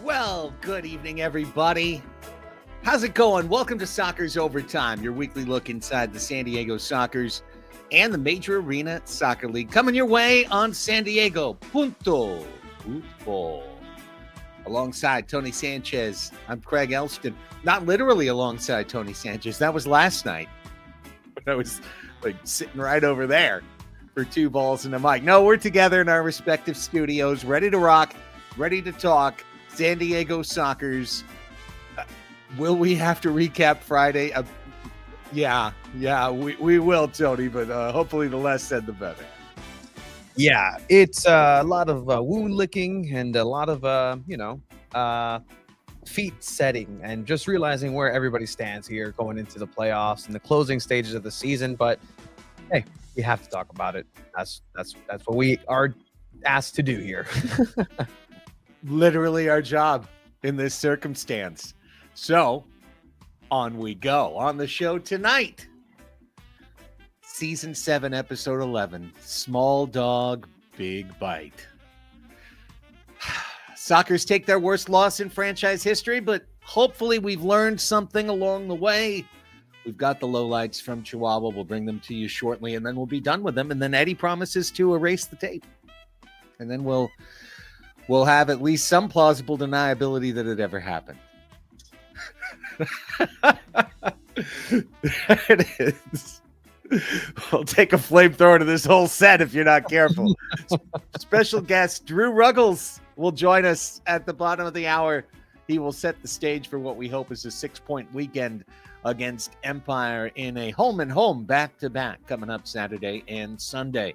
Well, good evening, everybody. How's it going? Welcome to Soccer's Overtime, your weekly look inside the San Diego Soccers and the Major Arena Soccer League. Coming your way on San Diego Punto Football. Alongside Tony Sanchez, I'm Craig Elston. Not literally alongside Tony Sanchez. That was last night. I was sitting right over there for two balls and a mic. No, we're together in our respective studios, ready to rock, ready to talk. San Diego Soccers. Will we have to recap Friday? Yeah, we will, Tony, but hopefully the less said, the better. Yeah, it's a lot of wound licking and a lot of, feet setting and just realizing where everybody stands here going into the playoffs and the closing stages of the season. But hey, we have to talk about it. That's what we are asked to do here. Literally our job in this circumstance. So on we go. On the show tonight, Season 7, Episode 11, Small Dog, Big Bite. Soccers take their worst loss in franchise history, but hopefully we've learned something along the way. We've got the lowlights from Chihuahua. We'll bring them to you shortly, and then we'll be done with them. And then Eddie promises to erase the tape. And then we'll have at least some plausible deniability that it ever happened. There it is. We'll take a flamethrower to this whole set if you're not careful. Special guest Drew Ruggles will join us at the bottom of the hour. He will set the stage for what we hope is a 6-point weekend against Empire in a home-and-home back-to-back coming up Saturday and Sunday.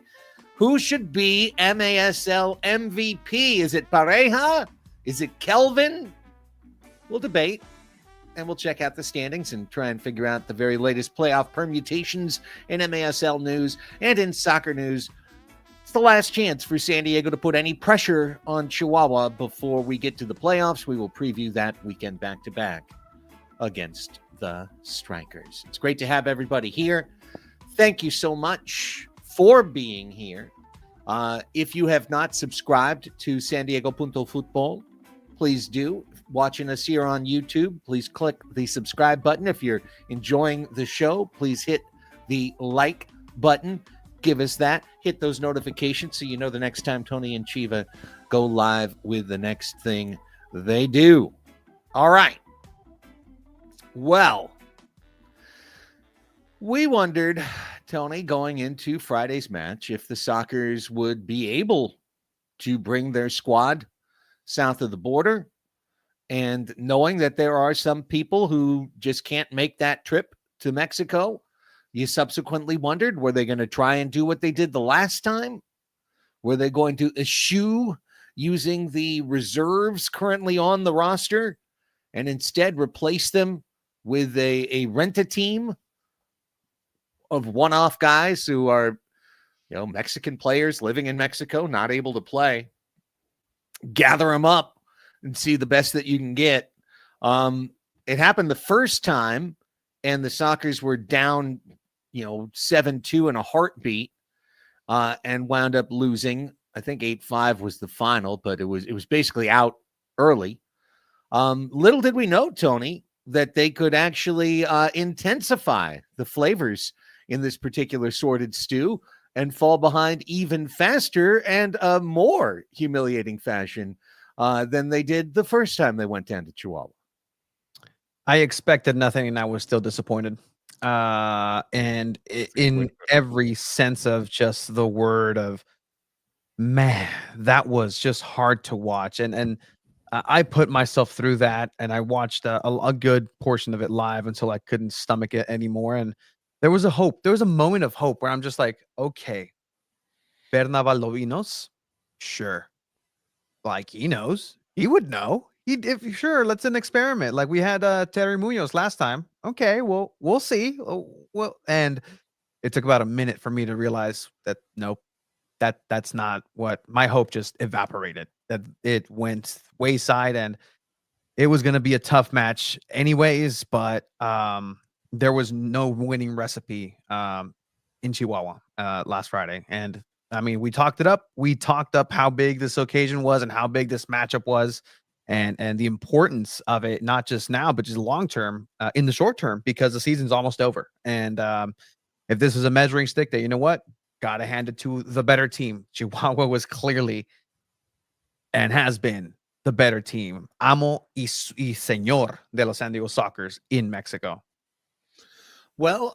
Who should be MASL MVP? Is it Pareja? Is it Kelvin? We'll debate, and we'll check out the standings and try and figure out the very latest playoff permutations in MASL news and in soccer news. It's the last chance for San Diego to put any pressure on Chihuahua before we get to the playoffs. We will preview that weekend back-to-back against the Strikers. It's great to have everybody here. Thank you so much for being here. If you have not subscribed to San Diego Punto Football, please do. Watching us here on YouTube, please click the subscribe button. If you're enjoying the show, please hit the like button. Give us that. Hit those notifications so you know the next time Tony and Chiva go live with the next thing they do. All right. Well, we wondered, Tony, going into Friday's match, if the Soccers would be able to bring their squad south of the border. And knowing that there are some people who just can't make that trip to Mexico, you subsequently wondered, were they going to try and do what they did the last time? Were they going to eschew using the reserves currently on the roster and instead replace them with a rent-a-team of one-off guys who are, Mexican players living in Mexico, not able to play? Gather them up and see the best that you can get. It happened the first time, and the Soccers were down, 7-2 in a heartbeat, and wound up losing. I think 8-5 was the final, but it was basically out early. Little did we know, Tony, that they could actually intensify the flavors in this particular sordid stew and fall behind even faster and more humiliating fashion than they did the first time they went down to Chihuahua. I expected nothing, and I was still disappointed. And in every sense of just the word of, man, that was just hard to watch. And I put myself through that, and I watched a good portion of it live until I couldn't stomach it anymore. And there was a hope. There was a moment of hope where I'm just like, okay, Berna Valdovinos, sure. Like, he knows. He would know. Sure, let's an experiment. Like we had Terry Munoz last time. Okay, well, we'll see. And it took about a minute for me to realize that, nope, that's not what my hope just evaporated. That it went wayside, and it was going to be a tough match anyways, but there was no winning recipe in Chihuahua last Friday. And I mean, we talked it up. We talked up how big this occasion was and how big this matchup was. and the importance of it, not just now, but just long term, in the short term, because the season's almost over. And if this is a measuring stick, that, you know what, gotta hand it to the better team. Chihuahua was clearly and has been the better team. Amo y señor de los San Diego Sockers in Mexico. Well,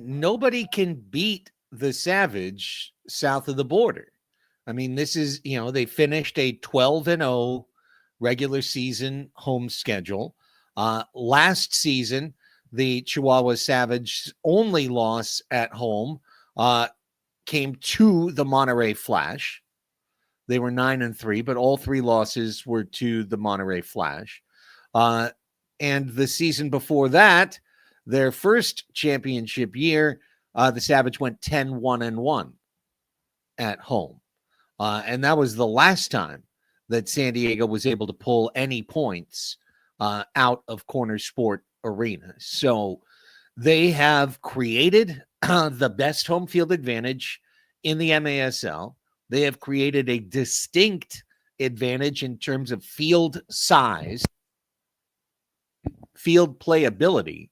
nobody can beat the Savage south of the border. I mean, this is, they finished a 12-0 regular season home schedule. Last season, the Chihuahua Savage only loss at home came to the Monterey Flash. They were 9-3, but all 3 losses were to the Monterey Flash. And the season before that, their first championship year, the Savage went 10-1-1 at home. And that was the last time that San Diego was able to pull any points out of Corner Sport Arena. So they have created the best home field advantage in the MASL. They have created a distinct advantage in terms of field size, field playability.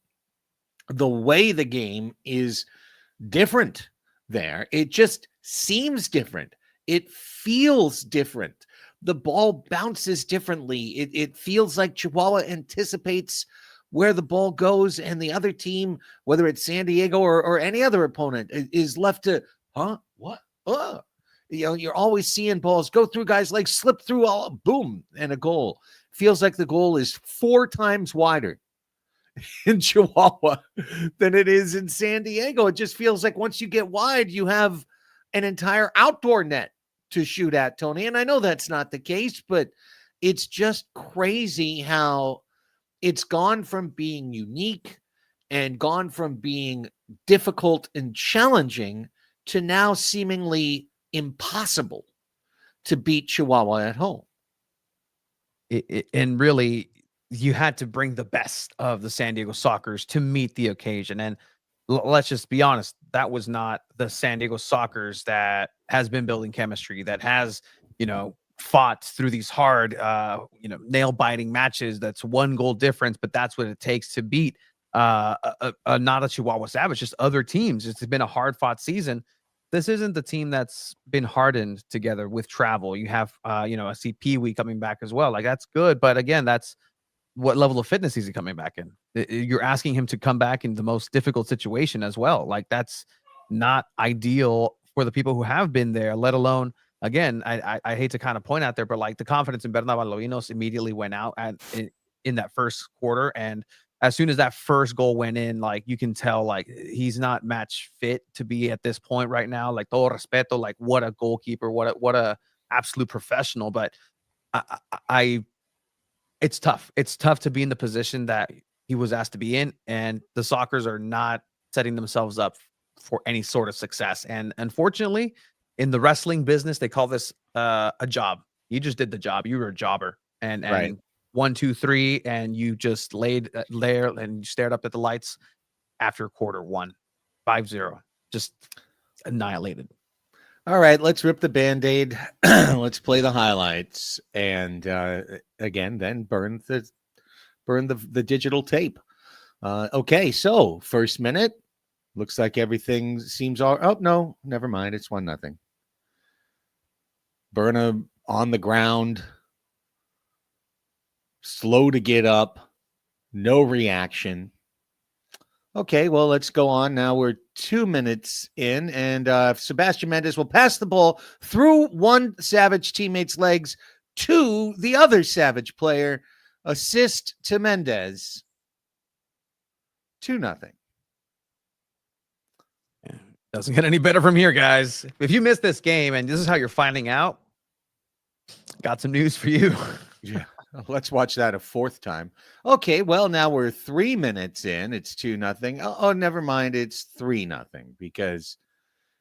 The way the game is different there. It just seems different. It feels different. The ball bounces differently. It feels like Chihuahua anticipates where the ball goes, and the other team, whether it's San Diego or any other opponent, is left to, what? You're always seeing balls go through guys, like slip through, all boom, and a goal. Feels like the goal is 4 times wider in Chihuahua than it is in San Diego. It just feels like once you get wide, you have an entire outdoor net to shoot at, Tony. And I know that's not the case, but it's just crazy how it's gone from being unique and gone from being difficult and challenging to now seemingly impossible to beat Chihuahua at home. And really, you had to bring the best of the San Diego Sockers to meet the occasion. And let's just be honest, that was not the San Diego Sockers that has been building chemistry, that has, fought through these hard, nail biting matches. That's 1 goal difference, but that's what it takes to beat not a Chihuahua Savage, just other teams. It's been a hard fought season. This isn't the team that's been hardened together with travel. You have, a CP week coming back as well. Like, that's good. But again, that's what level of fitness is he coming back in? You're asking him to come back in the most difficult situation as well. Like, that's not ideal for the people who have been there, let alone, again, I hate to kind of point out there, but like the confidence in Bernabé Loinos immediately went out in that first quarter. And as soon as that first goal went in, like, you can tell, like, he's not match fit to be at this point right now. Like, todo respeto, like, what a goalkeeper, what a absolute professional. But it's tough. It's tough to be in the position that he was asked to be in, and the Sockers are not setting themselves up for any sort of success. And unfortunately, in the wrestling business, they call this a job. You just did the job. You were a jobber, and Right. 1, 2, 3, and you just laid there and stared up at the lights after quarter 1, 5-0, just annihilated. All right, let's rip the Band-Aid. Let's play the highlights, and again, then burn the digital tape. Okay, so first minute, looks like everything seems all. Oh no, never mind. It's 1-0. Berna on the ground, slow to get up, no reaction. Okay, well, let's go on. Now we're 2 minutes in, and Sebastian Mendez will pass the ball through one Savage teammate's legs to the other Savage player. Assist to Mendez. 2-0. Doesn't get any better from here, guys. If you missed this game and this is how you're finding out, got some news for you. Yeah. Let's watch that a 4th time. Okay, well, now we're 3 minutes in. It's 2-0. Oh, never mind. It's 3-0 because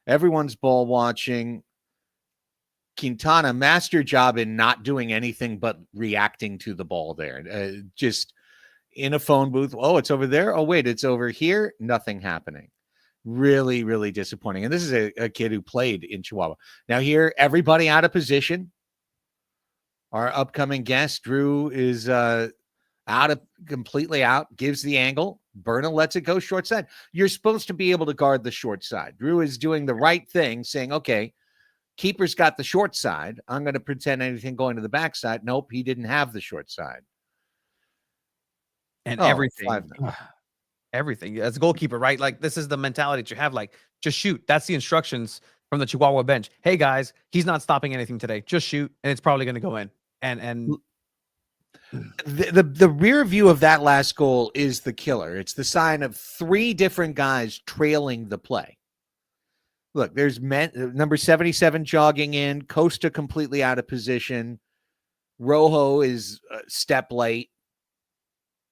everyone's ball watching. Quintana, master job in not doing anything but reacting to the ball there. Just in a phone booth. Oh, it's over there. Oh, wait, it's over here. Nothing happening. Really, really disappointing. And this is a kid who played in Chihuahua. Now here, everybody out of position. Our upcoming guest, Drew, is completely out, gives the angle. Berna lets it go short side. You're supposed to be able to guard the short side. Drew is doing the right thing, saying, okay, keeper's got the short side. I'm going to pretend anything going to the backside. Nope, he didn't have the short side. And everything. Everything as a goalkeeper, right? Like, this is the mentality that you have. Like, just shoot. That's the instructions from the Chihuahua bench. Hey guys, he's not stopping anything today. Just shoot, and it's probably going to go in. And the rear view of that last goal is the killer. It's the sign of three different guys trailing the play. Look, there's number 77 jogging in, Costa completely out of position. Rojo is a step late.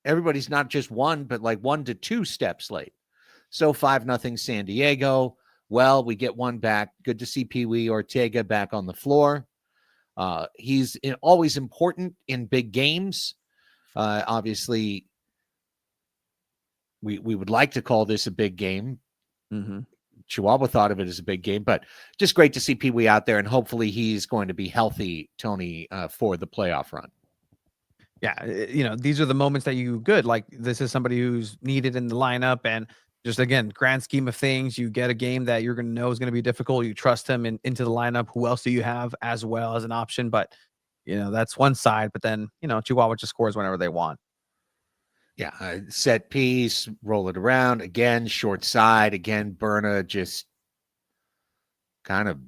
Everybody's not just one, but like 1 to 2 steps late. So 5-0 San Diego. Well, we get one back. Good to see Pee Wee Ortega back on the floor. He's always important in big games. Obviously, we would like to call this a big game. Mm-hmm. Chihuahua thought of it as a big game, but just great to see Pee Wee out there, and hopefully he's going to be healthy, Tony, for the playoff run. Yeah, these are the moments that like, this is somebody who's needed in the lineup, and just, again, grand scheme of things, you get a game that you're going to know is going to be difficult. You trust him into the lineup. Who else do you have as well as an option? But, that's one side, but then, Chihuahua just scores whenever they want. Yeah, set piece, roll it around again, short side again. Berna just kind of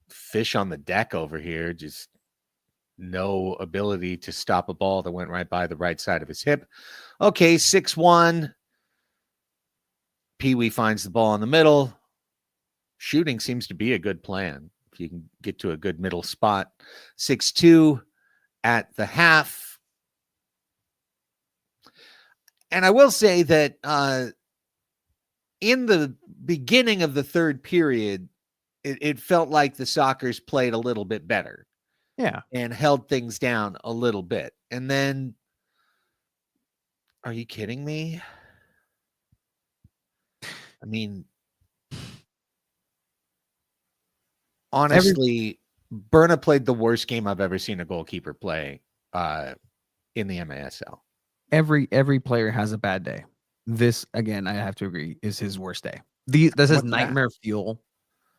fish on the deck over here. Just no ability to stop a ball that went right by the right side of his hip. Okay, 6-1. Pee Wee finds the ball in the middle. Shooting seems to be a good plan if you can get to a good middle spot. 6-2 at the half. And I will say that in the beginning of the third period, it felt like the Sockers played a little bit better. Yeah. And held things down a little bit. And then, are you kidding me? I mean, honestly, Berna played the worst game I've ever seen a goalkeeper play in the MASL. Every player has a bad day. This, again, I have to agree, is his worst day. This is nightmare fuel.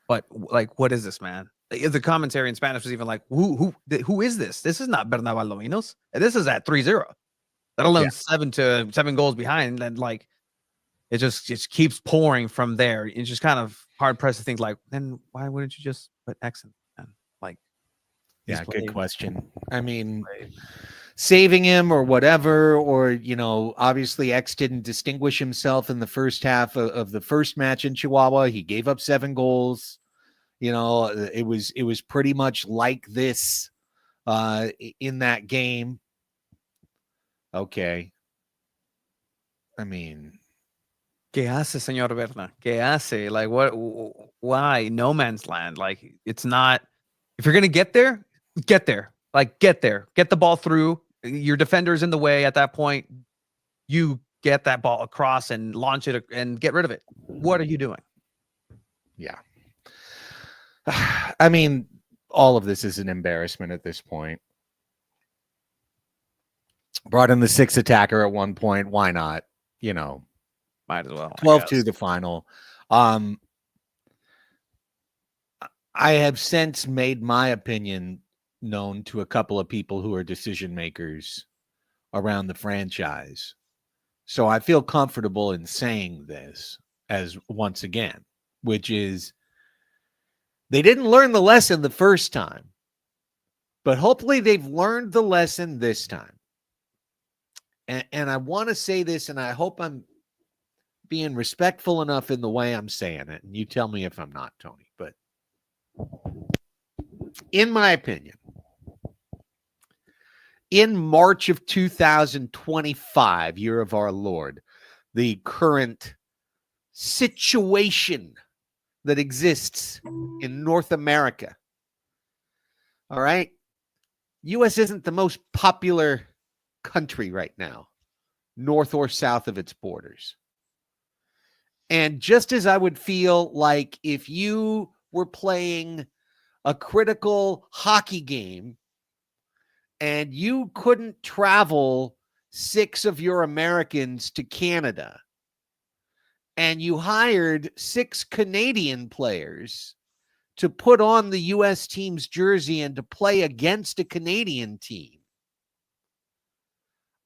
But, like, what is this, man? The commentary in Spanish was even like, who is this? This is not Bernabal Dominos. This is at 3-0. Let alone 7 goals behind. And, like, it just keeps pouring from there. It's just kind of hard pressed to think, like, then why wouldn't you just put X in? Like, yeah, good question. I mean, saving him or whatever, or, obviously X didn't distinguish himself in the first half of the first match in Chihuahua. He gave up 7 goals. It was pretty much like this in that game. Okay. I mean, ¿Qué hace, señor Berna? ¿Qué hace? Like, what? Why? No man's land. Like, it's not. If you're gonna get there, get there. Like, get there. Get the ball through. Your defender's in the way at that point. You get that ball across and launch it and get rid of it. What are you doing? Yeah. I mean, all of this is an embarrassment at this point. Brought in the 6th attacker at one point. Why not? Might as well. 12-2 the final. I have since made my opinion known to a couple of people who are decision makers around the franchise. So I feel comfortable in saying this as once again, which is, they didn't learn the lesson the first time, but hopefully they've learned the lesson this time. And I want to say this, and I hope I'm being respectful enough in the way I'm saying it, and you tell me if I'm not, Tony. But in my opinion, in March of 2025, year of our Lord, the current situation that exists in North America. All right. U.S. isn't the most popular country right now, north or south of its borders. And just as I would feel like if you were playing a critical hockey game and you couldn't travel 6 of your Americans to Canada, and you hired 6 Canadian players to put on the U.S. team's jersey and to play against a Canadian team,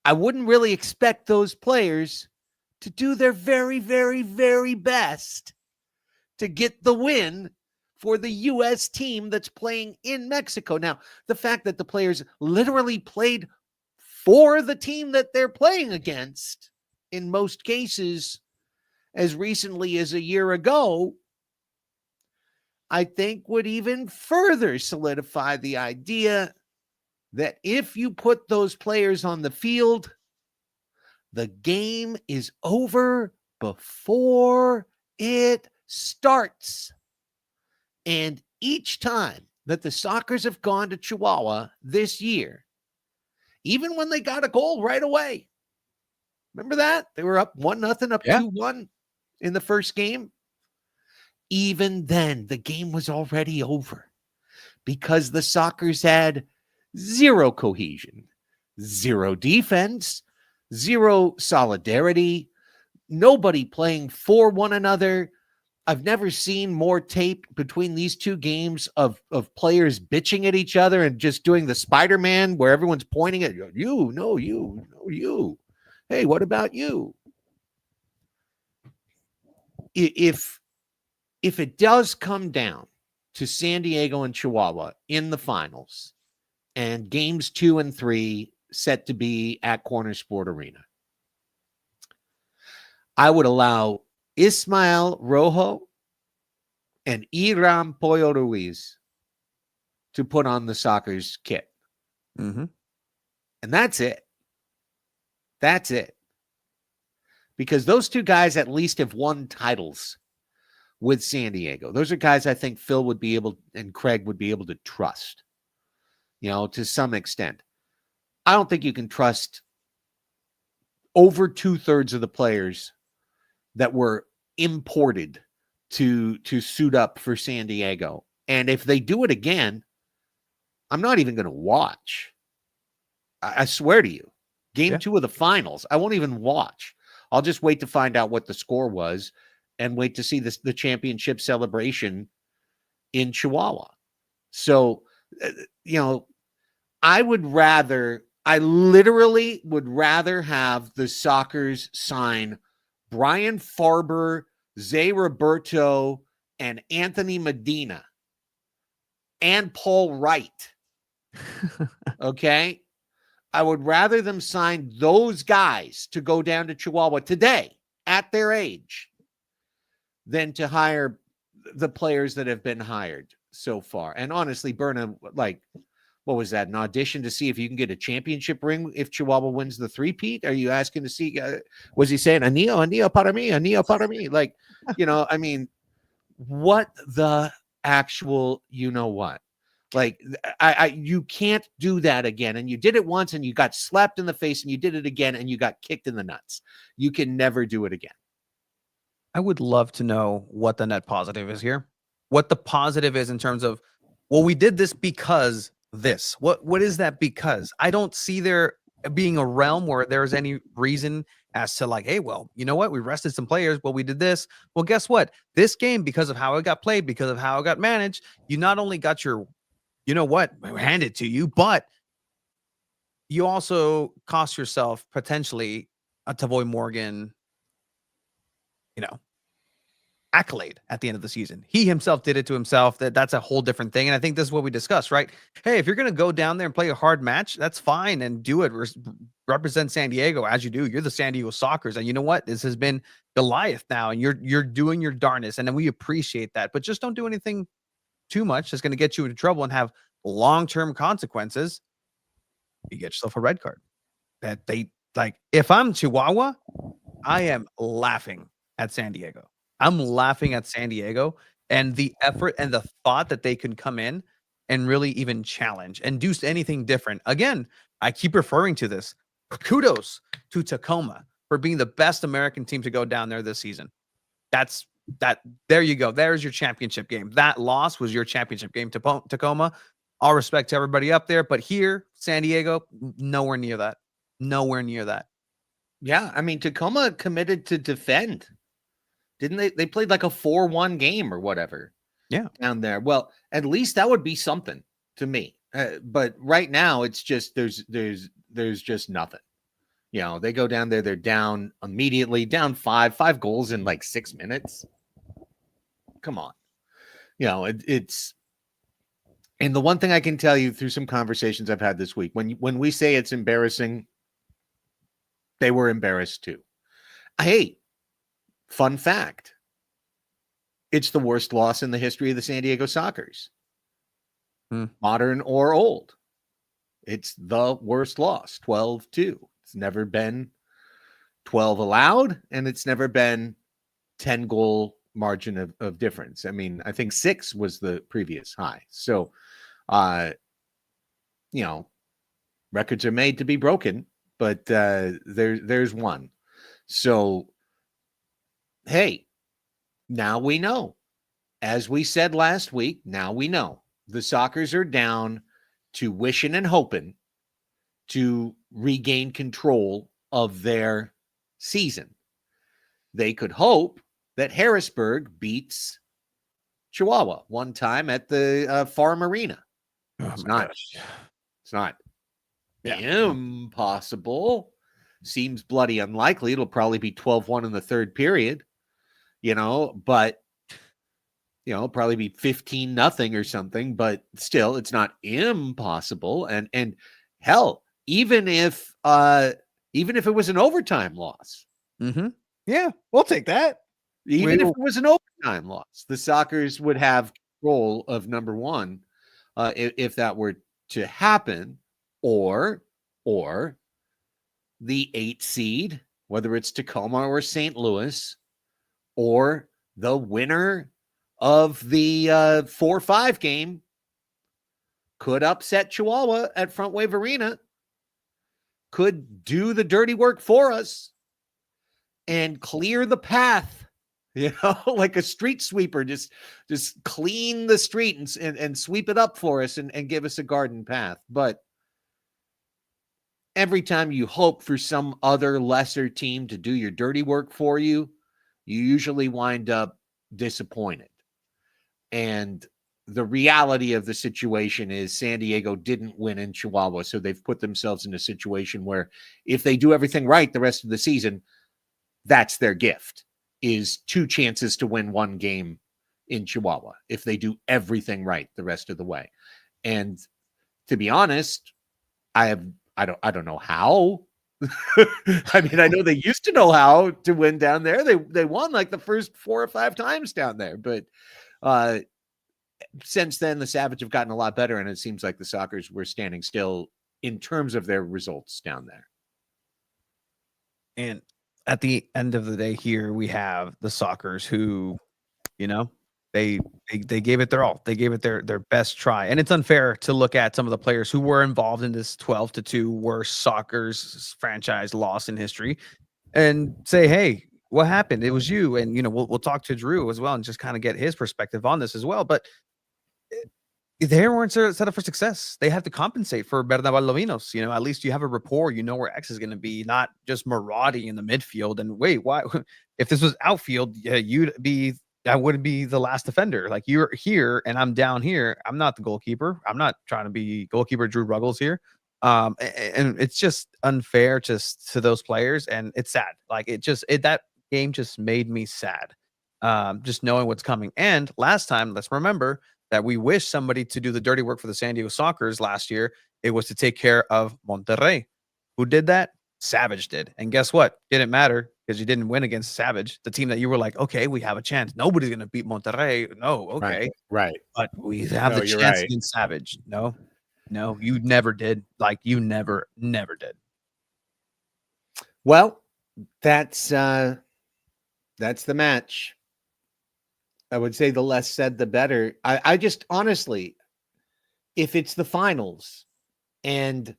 I wouldn't really expect those players to do their very, very, very best to get the win for the U.S. team that's playing in Mexico. Now, the fact that the players literally played for the team that they're playing against, in most cases, as recently as a year ago, I think would even further solidify the idea that if you put those players on the field, the game is over before it starts. And each time that the Sockers have gone to Chihuahua this year, even when they got a goal right away, remember that? They were up 1-0, up 2-1 in the first game. Even then, the game was already over because the Sockers had zero cohesion, zero defense, zero solidarity, nobody playing for one another. I've never seen more tape between these two games of players bitching at each other and just doing the Spider-Man where everyone's pointing at you, no, you, no, you. Hey, what about you? If it does come down to San Diego and Chihuahua in the finals and games 2 and 3 set to be at Corner Sport Arena, I would allow Ismael Rojo and Iram Pollo Ruiz to put on the Sockers kit. Mm-hmm. And that's it. That's it. Because those two guys at least have won titles with San Diego. Those are guys I think Phil would be able and Craig would be able to trust, to some extent. I don't think you can trust over 2/3 of the players that were imported to suit up for San Diego. And if they do it again, I'm not even going to watch. I swear to you. Game 2 of the finals, I won't even watch. I'll just wait to find out what the score was and wait to see the championship celebration in Chihuahua. So, I literally would rather have the Sockers sign Brian Farber, Zay Roberto, and Anthony Medina and Paul Wright. Okay? I would rather them sign those guys to go down to Chihuahua today at their age than to hire the players that have been hired so far. And honestly, Berna, what was that, an audition to see if you can get a championship ring if Chihuahua wins the three-peat? Are you asking to see, was he saying, anillo para mí, anillo para mí? What the actual, what? You can't do that again. And you did it once and you got slapped in the face and you did it again and you got kicked in the nuts. You can never do it again. I would love to know what the net positive is here. What the positive is in terms of, well, we did this because this. What is that because? I don't see there being a realm where there's any reason as to hey, well, you know what? We rested some players. Well, we did this. Well, guess what? This game, because of how it got played, because of how it got managed, you not only got your handed to you, but you also cost yourself potentially a Tavoy Morgan, accolade at the end of the season. He himself did it to himself. That's a whole different thing. And I think this is what we discussed, right? Hey, if you're going to go down there and play a hard match, that's fine and do it. Represent San Diego as you do. You're the San Diego Sockers. And you know what? This has been Goliath now, and you're doing your darnest. And then we appreciate that. But just don't do anything too much that's going to get you into trouble and have long-term consequences. You get yourself a red card. That if I'm Chihuahua, I am laughing at San Diego. I'm laughing at San Diego and the effort and the thought that they can come in and really even challenge and do anything different. Again, I keep referring to this. Kudos to Tacoma for being the best American team to go down there this season. There you go. There's your championship game. That loss was your championship game to Tacoma. All respect to everybody up there, but here, San Diego, nowhere near that. Nowhere near that. Yeah, I mean, Tacoma committed to defend. Didn't they? They played like a 4-1 game or whatever. Yeah. Down there. Well, at least that would be something to me. But right now, it's just there's just nothing. They go down there, they're down immediately, down five goals in like 6 minutes. Come on. It's and the one thing I can tell you through some conversations I've had this week, when we say it's embarrassing, they were embarrassed too. Hey, fun fact. It's the worst loss in the history of the San Diego Sockers. Modern or old. It's the worst loss, 12-2. It's never been 12 allowed, and it's never been 10 goal margin of difference. I mean, I think 6 was the previous high. So, records are made to be broken, but there's one. So, hey, now we know. As we said last week, now we know. The Sockers are down to wishing and hoping to regain control of their season. They could hope that Harrisburg beats Chihuahua one time at the Farm Arena. It's not. It's not impossible. Seems bloody unlikely. It'll probably be 12-1 in the third period, but probably be 15-0 or something, but still it's not impossible. And hell, even if it was an overtime loss. Yeah, we'll take that. Even if it was an overtime loss, the Sockers would have control of number one if that were to happen, or the 8 seed, whether it's Tacoma or St. Louis, or the winner of the 4-5 game could upset Chihuahua at Front Wave Arena, could do the dirty work for us and clear the path, like a street sweeper, just clean the street and sweep it up for us and give us a garden path. But every time you hope for some other lesser team to do your dirty work for you, you usually wind up disappointed. And the reality of the situation is San Diego didn't win in Chihuahua, so they've put themselves in a situation where if they do everything right the rest of the season, that's their gift, is 2 chances to win 1 game in Chihuahua if they do everything right the rest of the way. And to be honest, I don't know how. I mean, I know they used to know how to win down there. They won like the first 4 or 5 times down there, but since then the Savage have gotten a lot better, and it seems like the Sockers were standing still in terms of their results down there. And at the end of the day, here we have the Sockers who, they gave it their all. They gave it their best try. And it's unfair to look at some of the players who were involved in this 12-2 worst Sockers franchise loss in history and say, hey, what happened? It was you. And, we'll talk to Drew as well and just kind of get his perspective on this as well. But they weren't set up for success. They have to compensate for Bernaval Lovinos. At least you have a rapport. You know where X is going to be, not just marauding in the midfield. And wait, why? If this was outfield, I wouldn't be the last defender. Like, you're here and I'm down here. I'm not the goalkeeper. I'm not trying to be goalkeeper Drew Ruggles here. And it's just unfair to those players. And it's sad. Like, that game just made me sad. Just knowing what's coming. And last time, let's remember that we wish somebody to do the dirty work for the San Diego Sockers last year. It was to take care of Monterrey. Who did that? Savage did. And guess what? Didn't matter because you didn't win against Savage, the team that you were like, okay, we have a chance. Nobody's going to beat Monterrey. No, okay. Right. But we have the chance against Savage. No, you never did. Like, you never did. Well, that's the match. I would say the less said, the better. I just honestly, if it's the finals and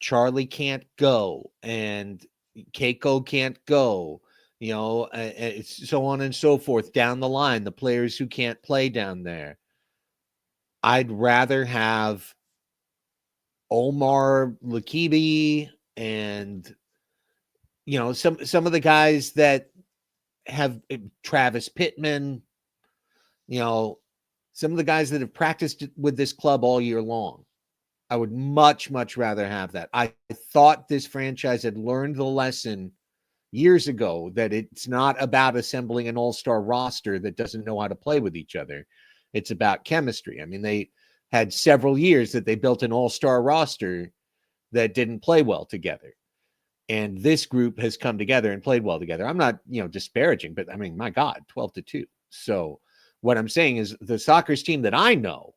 Charlie can't go and Keiko can't go, it's so on and so forth down the line, the players who can't play down there, I'd rather have Omar Lakibi and some of the guys that have Travis Pittman, some of the guys that have practiced with this club all year long. I would much, much rather have that. I thought this franchise had learned the lesson years ago that it's not about assembling an all-star roster that doesn't know how to play with each other. It's about chemistry. I mean, they had several years that they built an all-star roster that didn't play well together. And this group has come together and played well together. I'm not, disparaging, but I mean, my God, 12-2. So what I'm saying is the Sockers team that I know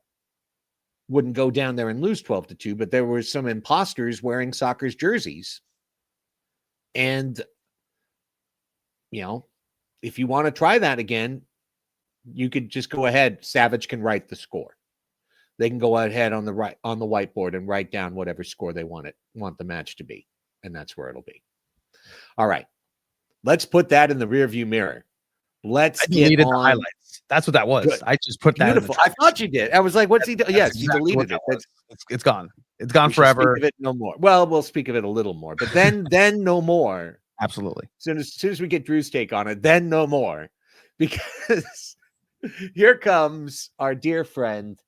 wouldn't go down there and lose 12-2, but there were some imposters wearing Sockers jerseys. And, if you want to try that again, you could just go ahead. Savage can write the score. They can go ahead on the whiteboard and write down whatever score they want the match to be. And that's where it'll be. All right. Let's put that in the rearview mirror. Let's get on the highlights. That's what that was. Good. I just put that. Beautiful. I thought you did. I was like, what's he doing? Yes, exactly he deleted it. It's gone. It's gone forever. Speak of it no more. Well, we'll speak of it a little more, but then no more. Absolutely. As soon as we get Drew's take on it, then no more. Because here comes our dear friend,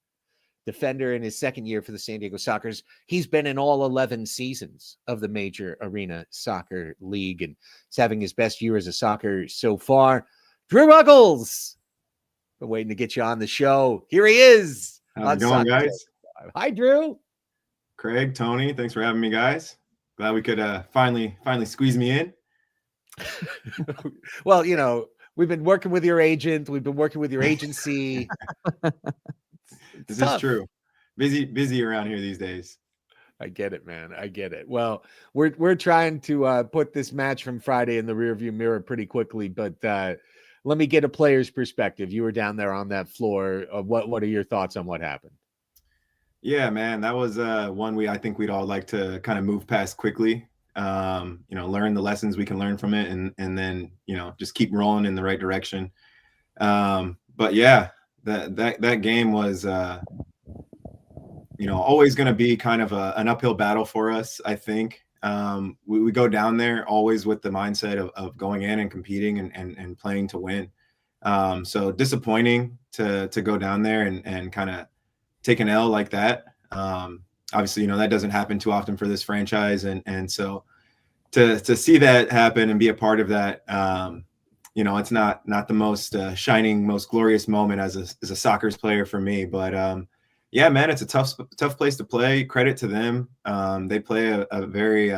defender in his second year for the San Diego Sockers. He's been in all 11 seasons of the Major Arena Soccer League, and he's having his best year as a Socker so far. Drew Ruggles. Been waiting to get you on the show. Here he is. How's it going, guys? Hi, Drew. Craig, Tony, thanks for having me, guys. Glad we could finally squeeze me in. Well, we've been working with your agent. We've been working with your agency. This is true. Busy around here these days. I get it, man. I get it. Well, we're trying to put this match from Friday in the rearview mirror pretty quickly, but let me get a player's perspective. You were down there on that floor. What are your thoughts on what happened? Yeah, man, that was one I think we'd all like to kind of move past quickly. Learn the lessons we can learn from it, and then just keep rolling in the right direction. But yeah, that game was always going to be kind of an uphill battle for us. I think we go down there always with the mindset of going in and competing and playing to win. So disappointing to go down there and kind of take an L like that. Obviously, that doesn't happen too often for this franchise. And so to see that happen and be a part of that, it's not the most shining, most glorious moment as a Sockers player for me. But yeah, man, it's a tough place to play. Credit to them. They play a very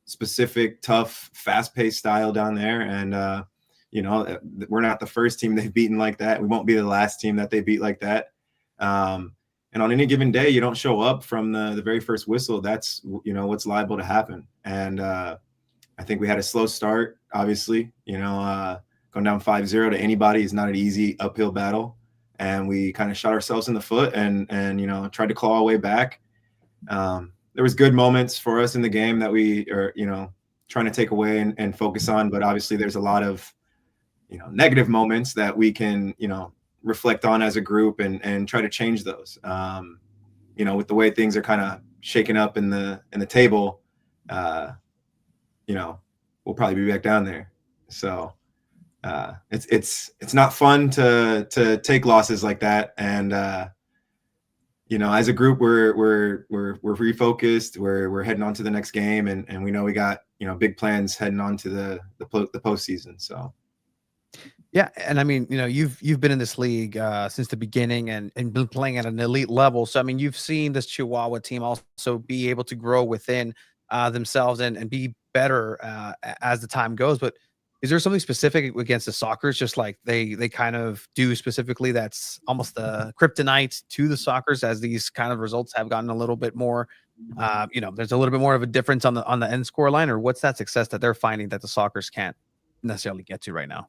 specific, tough, fast-paced style down there. And, we're not the first team they've beaten like that. We won't be the last team that they beat like that. And on any given day, you don't show up from the very first whistle. That's, what's liable to happen. And I think we had a slow start, obviously. Going down 5-0 to anybody is not an easy uphill battle. And we kind of shot ourselves in the foot and tried to claw our way back. There was good moments for us in the game that we are, trying to take away and focus on. But obviously there's a lot of, negative moments that we can, reflect on as a group and try to change those. With the way things are kind of shaken up in the table, we'll probably be back down there. So it's not fun to take losses like that. And as a group, we're refocused. We're heading on to the next game, and we know we got big plans heading on to the postseason. So. Yeah, and I mean, you've been in this league since the beginning and been playing at an elite level. So I mean, you've seen this Chihuahua team also be able to grow within themselves and be better as the time goes. But is there something specific against the Sockers, just like they kind of do specifically, that's almost the kryptonite to the Sockers, as these kind of results have gotten a little bit more, there's a little bit more of a difference on the end score line, or what's that success that they're finding that the Sockers can't necessarily get to right now?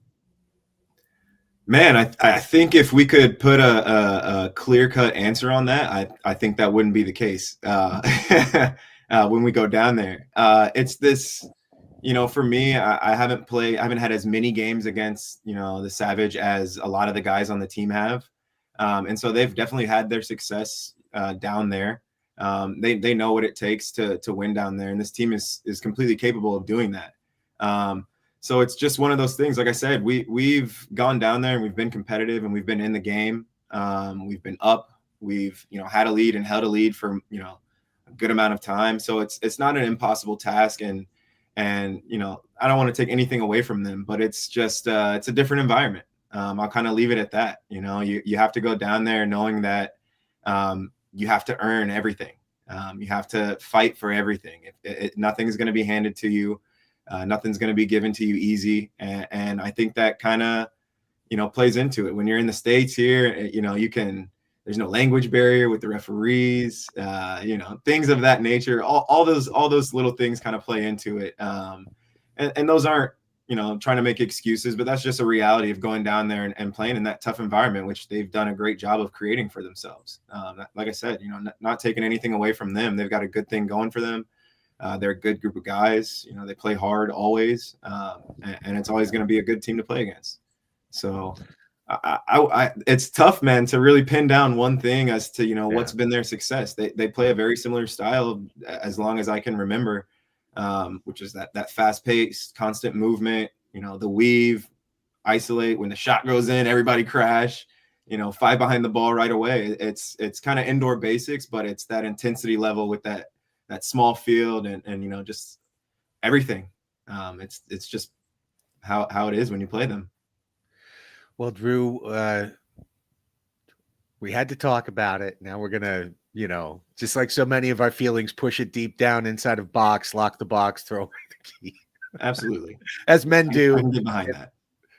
Man, I think if we could put a clear-cut answer on that, I think that wouldn't be the case when we go down there. It's this, for me, I haven't had as many games against, the Savage as a lot of the guys on the team have. And so they've definitely had their success down there. They know what it takes to win down there, and this team is completely capable of doing that. So it's just one of those things. Like I said, we've gone down there and we've been competitive and we've been in the game. We've been up. We've had a lead and held a lead for a good amount of time. So it's not an impossible task, and I don't want to take anything away from them, but it's just it's a different environment. I'll kind of leave it at that. You have to go down there knowing that you have to earn everything. You have to fight for everything. Nothing's going to be handed to you. Nothing's going to be given to you easy. And I think that kind of, plays into it. When you're in the States here, there's no language barrier with the referees, things of that nature. All those little things kind of play into it. And those aren't, trying to make excuses, but that's just a reality of going down there and playing in that tough environment, which they've done a great job of creating for themselves. Like I said, not taking anything away from them. They've got a good thing going for them. They're a good group of guys. They play hard always, and it's always going to be a good team to play against. So it's tough, man, to really pin down one thing as to what's been their success. They play a very similar style as long as I can remember, which is that fast-paced, constant movement. The weave, isolate. When the shot goes in, everybody crash. 5 behind the ball right away. It's kind of indoor basics, but it's that intensity level with that small field and just everything. It's just how it is when you play them. Well, Drew, we had to talk about it. Now we're gonna, just like so many of our feelings, push it deep down inside of box, lock the box, throw away the key. Absolutely, as men do. I can get behind that.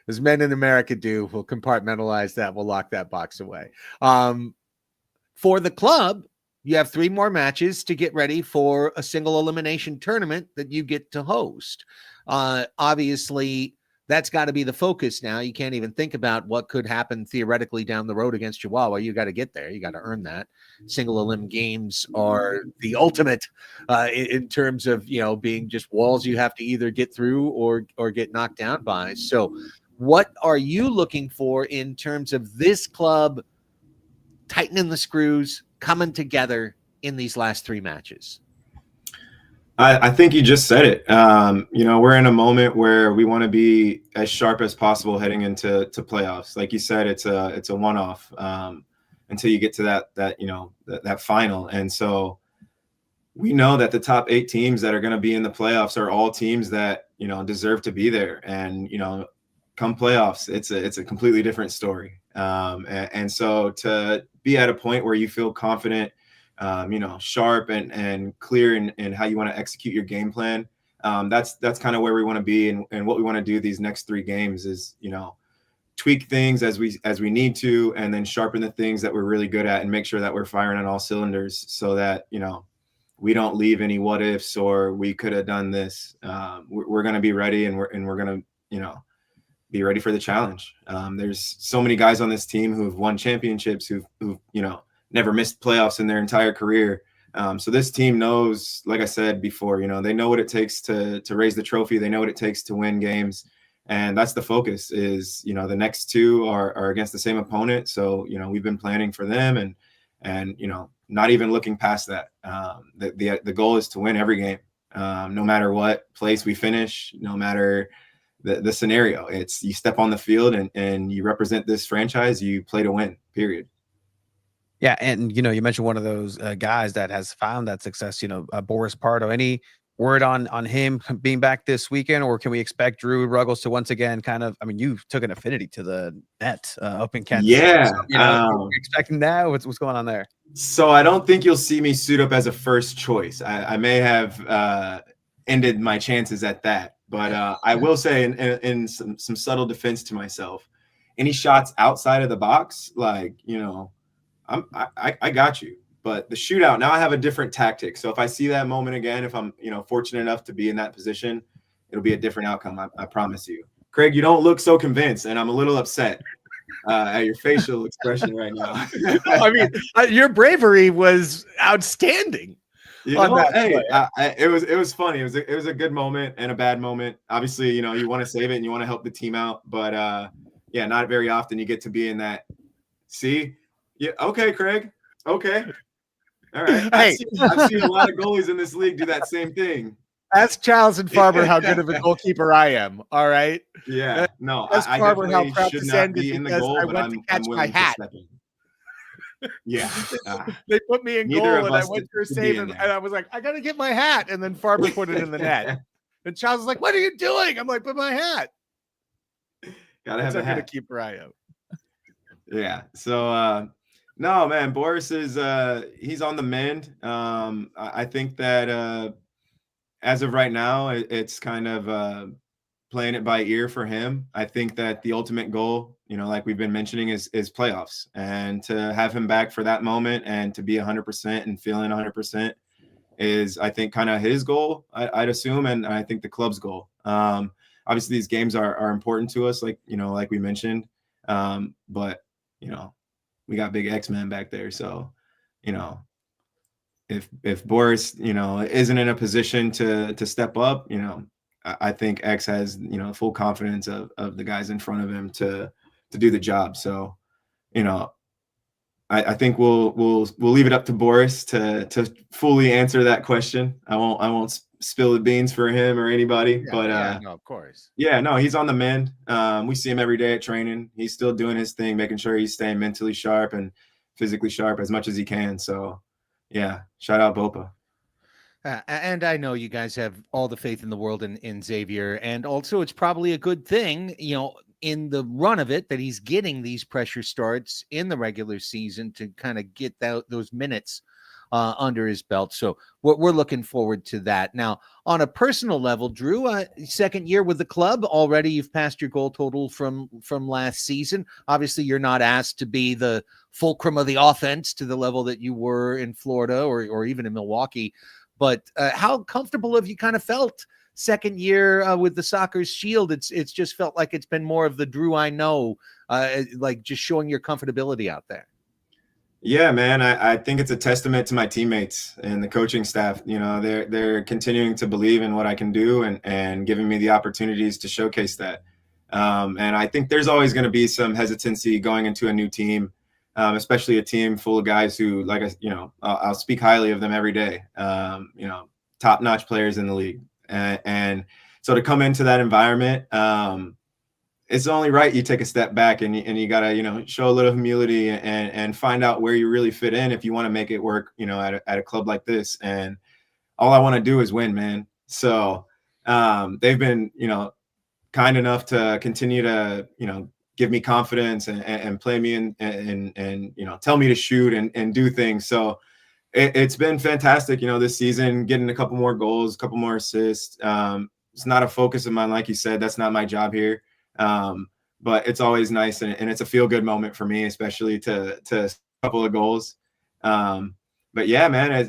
As men in America do, we'll compartmentalize that. We'll lock that box away. For the club, you have 3 more matches to get ready for a single elimination tournament that you get to host. Obviously, that's got to be the focus now. You can't even think about what could happen theoretically down the road against Chihuahua. You got to get there. You got to earn that. Single elim games are the ultimate in terms of, being just walls you have to either get through or get knocked down by. So what are you looking for in terms of this club tightening the screws, coming together in these last 3 matches? I think you just said it. We're in a moment where we want to be as sharp as possible heading into playoffs. Like you said, it's a one-off until you get to that final. And so we know that the top 8 teams that are going to be in the playoffs are all teams that deserve to be there. And come playoffs, it's a completely different story. And so to be at a point where you feel confident, sharp and clear in how you want to execute your game plan. That's kind of where we want to be. And what we want to do these next 3 games is, tweak things as we need to, and then sharpen the things that we're really good at and make sure that we're firing on all cylinders so that, we don't leave any what ifs or we could have done this. We're going to be ready and we're going to, be ready for the challenge. There's so many guys on this team who've won championships, who've never missed playoffs in their entire career. So this team knows, like I said before, they know what it takes to raise the trophy. They know what it takes to win games. And that's the focus is, the next 2 are against the same opponent. So, we've been planning for them and not even looking past that. The goal is to win every game, no matter what place we finish, no matter the scenario. It's you step on the field and you represent this franchise, you play to win, period. Yeah, and you mentioned one of those guys that has found that success. Boris Pardo. Any word on him being back this weekend, or can we expect Drew Ruggles to once again kind of? I mean, you took an affinity to the net up in Kansas. Yeah, so, expecting that. What's going on there? So I don't think you'll see me suit up as a first choice. I may have ended my chances at that, but I will say in some subtle defense to myself, any shots outside of the box, like I got you. But the shootout, now I have a different tactic. So if I see that moment again, if I'm, fortunate enough to be in that position, it'll be a different outcome. I promise you. Craig, you don't look so convinced, and I'm a little upset at your facial expression right now. I mean, your bravery was outstanding. It was funny. It was a good moment and a bad moment. Obviously, you want to save it and you want to help the team out, but not very often you get to be in that. See, Yeah. Okay, Craig. Okay. All right. Hey. I've seen a lot of goalies in this league do that same thing. Ask Charles and Farber how good of a goalkeeper I am. All right. Yeah. No, Ask I Farber how definitely should practice not ended be in the because goal, I but went to I'm catch my willing to hat. step in. Yeah. They put me in Neither goal of and I us went for a should be save in and there. I was like, I gotta get my hat. And then Farber put it in the net. And Charles was like, what are you doing? I'm like, put my hat. Gotta have That's a how good a hat. keeper I am. Yeah. So no, man, Boris is he's on the mend. I think that as of right now, it's kind of playing it by ear for him. I think that the ultimate goal, like we've been mentioning, is playoffs, and to have him back for that moment and to be 100% and feeling 100% is, I think, kind of his goal, I'd assume, and I think the club's goal. Obviously, these games are important to us, like we mentioned, but we got big X-Men back there, so if Boris isn't in a position to step up, I think X has full confidence of the guys in front of him to do the job. So I think we'll leave it up to Boris to fully answer that question. I won't spill the beans for him or anybody, but no, of course. yeah, no, he's on the mend. We see him every day at training. He's still doing his thing, making sure he's staying mentally sharp and physically sharp as much as he can. So yeah, shout out Bopa. And I know you guys have all the faith in the world in Xavier, and also it's probably a good thing, in the run of it, that he's getting these pressure starts in the regular season to kind of get those minutes under his belt. So we're looking forward to that. Now, on a personal level, Drew, second year with the club already, you've passed your goal total from last season. Obviously, you're not asked to be the fulcrum of the offense to the level that you were in Florida or even in Milwaukee. But how comfortable have you kind of felt second year with the Soccer's Shield? It's just felt like it's been more of the Drew I know, like just showing your comfortability out there. Yeah, man, I think it's a testament to my teammates and the coaching staff. They're continuing to believe in what I can do and giving me the opportunities to showcase that. And I think there's always going to be some hesitancy going into a new team, especially a team full of guys who, I'll speak highly of them every day. Top-notch players in the league, and so to come into that environment, it's only right you take a step back and you gotta show a little humility and find out where you really fit in if you want to make it work at a club like this. And all I want to do is win, man. So they've been kind enough to continue to give me confidence and play me and tell me to shoot and do things. So it's been fantastic, this season, getting a couple more goals, a couple more assists. It's not a focus of mine, like you said. That's not my job here. But it's always nice, and it's a feel-good moment for me, especially to a couple of goals. But yeah, man,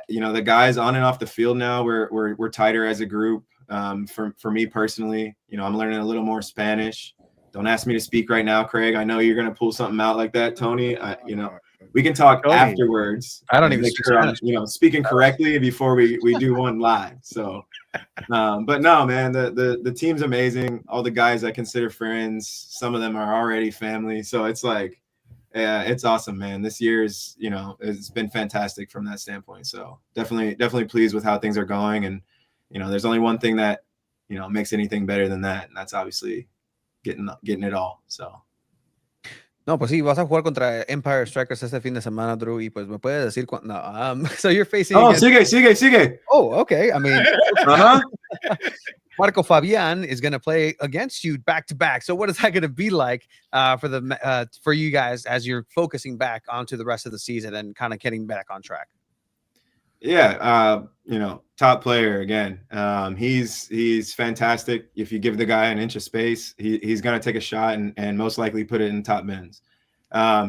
the guys on and off the field now, we're tighter as a group. For me personally, I'm learning a little more Spanish. Don't ask me to speak right now, Craig. I know you're going to pull something out like that, Tony. We can talk Tony, afterwards. I don't even make speak sure Spanish. I'm speaking correctly before we do one live. So, but no, man, the team's amazing. All the guys I consider friends. Some of them are already family. So it's like, yeah, it's awesome, man. This year's, it's been fantastic from that standpoint. So definitely pleased with how things are going. And, there's only one thing that, makes anything better than that. And that's obviously getting it all. So. No, pues sí, vas a jugar contra Empire Strikers este fin de semana, Drew, y pues me puedes decir cuándo. No, so you're facing. Oh, against... sigue. Oh, okay. I mean, Marco Fabian is going to play against you back to back. So what is that going to be like for you guys as you're focusing back onto the rest of the season and kind of getting back on track? Yeah, top player again. He's fantastic. If you give the guy an inch of space, he's going to take a shot and most likely put it in top bins.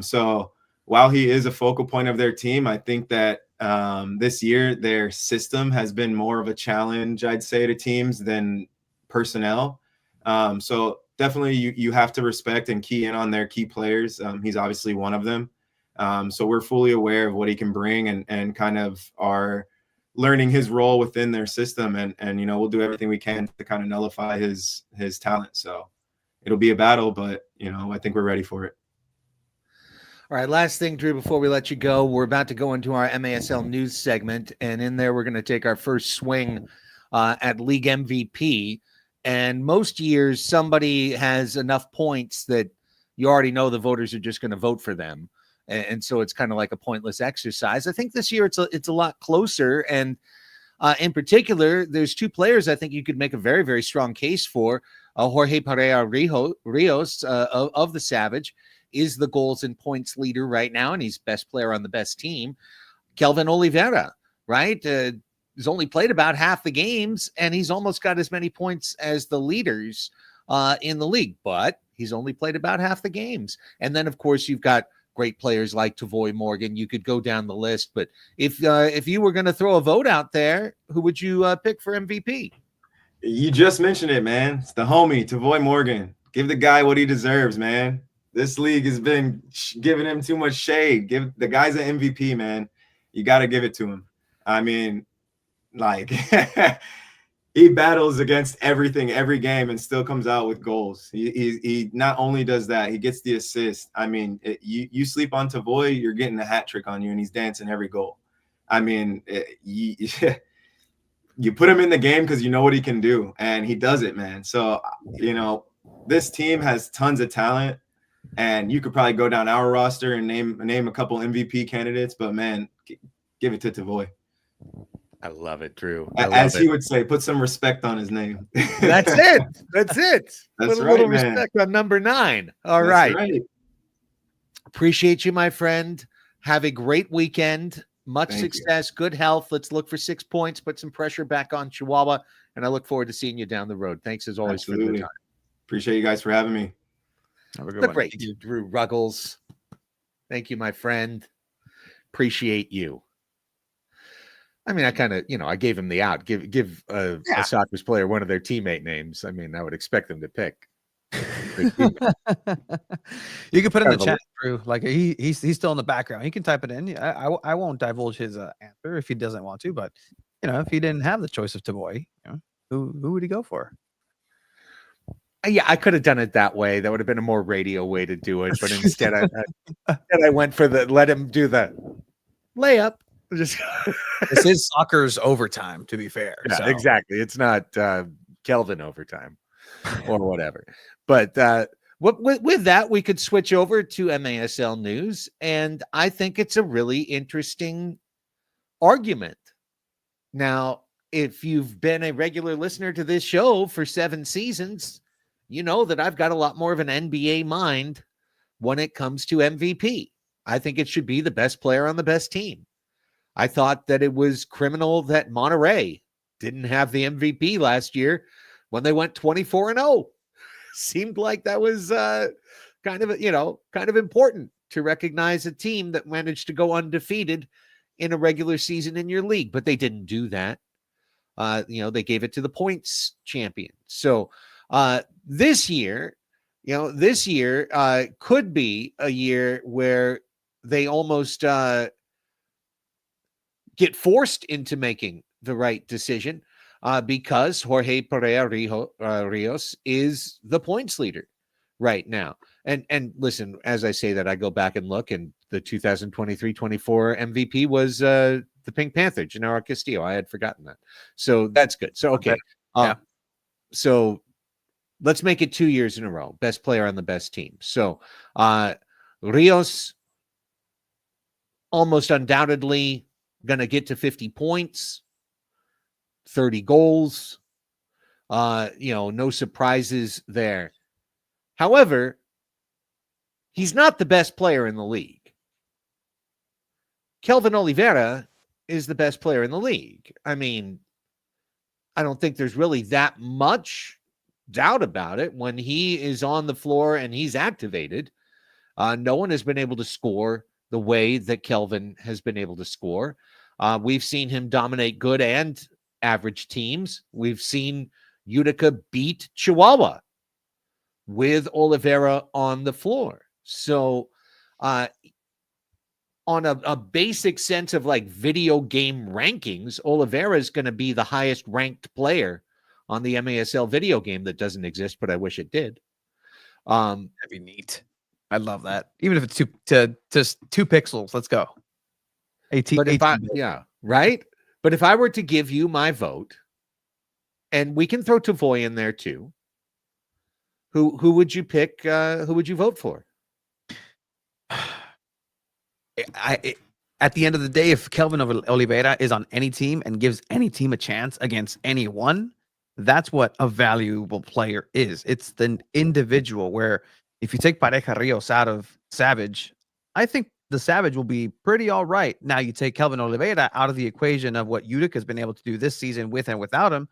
So while he is a focal point of their team, I think that this year their system has been more of a challenge, I'd say, to teams than personnel. So definitely you have to respect and key in on their key players. He's obviously one of them. So we're fully aware of what he can bring and kind of are learning his role within their system. And we'll do everything we can to kind of nullify his talent. So it'll be a battle, but, I think we're ready for it. All right, last thing, Drew, before we let you go, we're about to go into our MASL news segment, and in there we're going to take our first swing at league MVP. And most years, somebody has enough points that you already know the voters are just going to vote for them, and so it's kind of like a pointless exercise. I think this year it's a lot closer, and in particular, there's two players I think you could make a very, very strong case for. Jorge Pereira Rios of the Savage is the goals and points leader right now, and he's best player on the best team. Kelvin Oliveira, right? He's only played about half the games, and he's almost got as many points as the leaders in the league, but he's only played about half the games. And then, of course, you've got great players like Tavoy Morgan. You could go down the list, but if you were going to throw a vote out there, who would you pick for MVP? You just mentioned it, man. It's the homie, Tavoy Morgan. Give the guy what he deserves, man. This league has been giving him too much shade. Give the guy's an MVP, man. You got to give it to him. I mean, like he battles against everything, every game, and still comes out with goals. He not only does that, he gets the assist. I mean, you sleep on Tavoy, you're getting a hat trick on you, and he's dancing every goal. I mean, you put him in the game because you know what he can do, and he does it, man. So, this team has tons of talent, and you could probably go down our roster and name a couple MVP candidates, but man, give it to Tavoy. I love it, Drew. As he would say, put some respect on his name. That's it. That's it. That's put a right, little man. respect on number 9. All That's right. Appreciate you, my friend. Have a great weekend. Much Thank success, good health. Let's look for 6 points, put some pressure back on Chihuahua, and I look forward to seeing you down the road. Thanks as always for the time. Appreciate you guys for having me. Have a good The one. great Drew Ruggles. Thank you, my friend. Appreciate you. I mean, I kind of, I gave him the out. Give a Sockers player one of their teammate names. I mean, I would expect them to pick. You can put in the chat, Drew. Like he's still in the background. He can type it in. I won't divulge his answer if he doesn't want to. But if he didn't have the choice of Tavoy, who would he go for? Yeah, I could have done it that way. That would have been a more radio way to do it. But instead, I went for let him do the layup. Just this is soccer's overtime, to be fair. Yeah, so. Exactly. It's not Kelvin overtime or whatever. But with that, we could switch over to MASL news, and I think it's a really interesting argument. Now, if you've been a regular listener to this show for 7 seasons, you know that I've got a lot more of an NBA mind when it comes to MVP. I think it should be the best player on the best team. I thought that it was criminal that Monterey didn't have the MVP last year when they went 24-0. Seemed like that was kind of important to recognize a team that managed to go undefeated in a regular season in your league, but they didn't do that. They gave it to the points champion. So this year could be a year where they almost get forced into making the right decision because Jorge Pereira Rios is the points leader right now. And listen, as I say that, I go back and look, and the 2023-24 MVP was the Pink Panther, Gennaro Castillo. I had forgotten that. So that's good. So, okay. So let's make it 2 years in a row. Best player on the best team. So Rios almost undoubtedly going to get to 50 points, 30 goals. No surprises there. However, he's not the best player in the league. Kelvin Oliveira is the best player in the league. I mean, I don't think there's really that much doubt about it. When he is on the floor and he's activated, no one has been able to score the way that Kelvin has been able to score. We've seen him dominate good and average teams. We've seen Utica beat Chihuahua with Oliveira on the floor. So on a basic sense of like video game rankings, Oliveira is going to be the highest ranked player on the MASL video game that doesn't exist, but I wish it did. That'd be neat. I love that. Even if it's just 2 pixels, let's go. 18, But if 18 bit. yeah, right. But if I were to give you my vote, and we can throw Tavoy in there too, who would you pick? Who would you vote for? At the end of the day, if Kelvin Oliveira is on any team and gives any team a chance against anyone, that's what a valuable player is. It's the individual where if you take Pareja Rios out of Savage, I think the Savage will be pretty all right. Now you take Kelvin Oliveira out of the equation of what Utica has been able to do this season with and without him.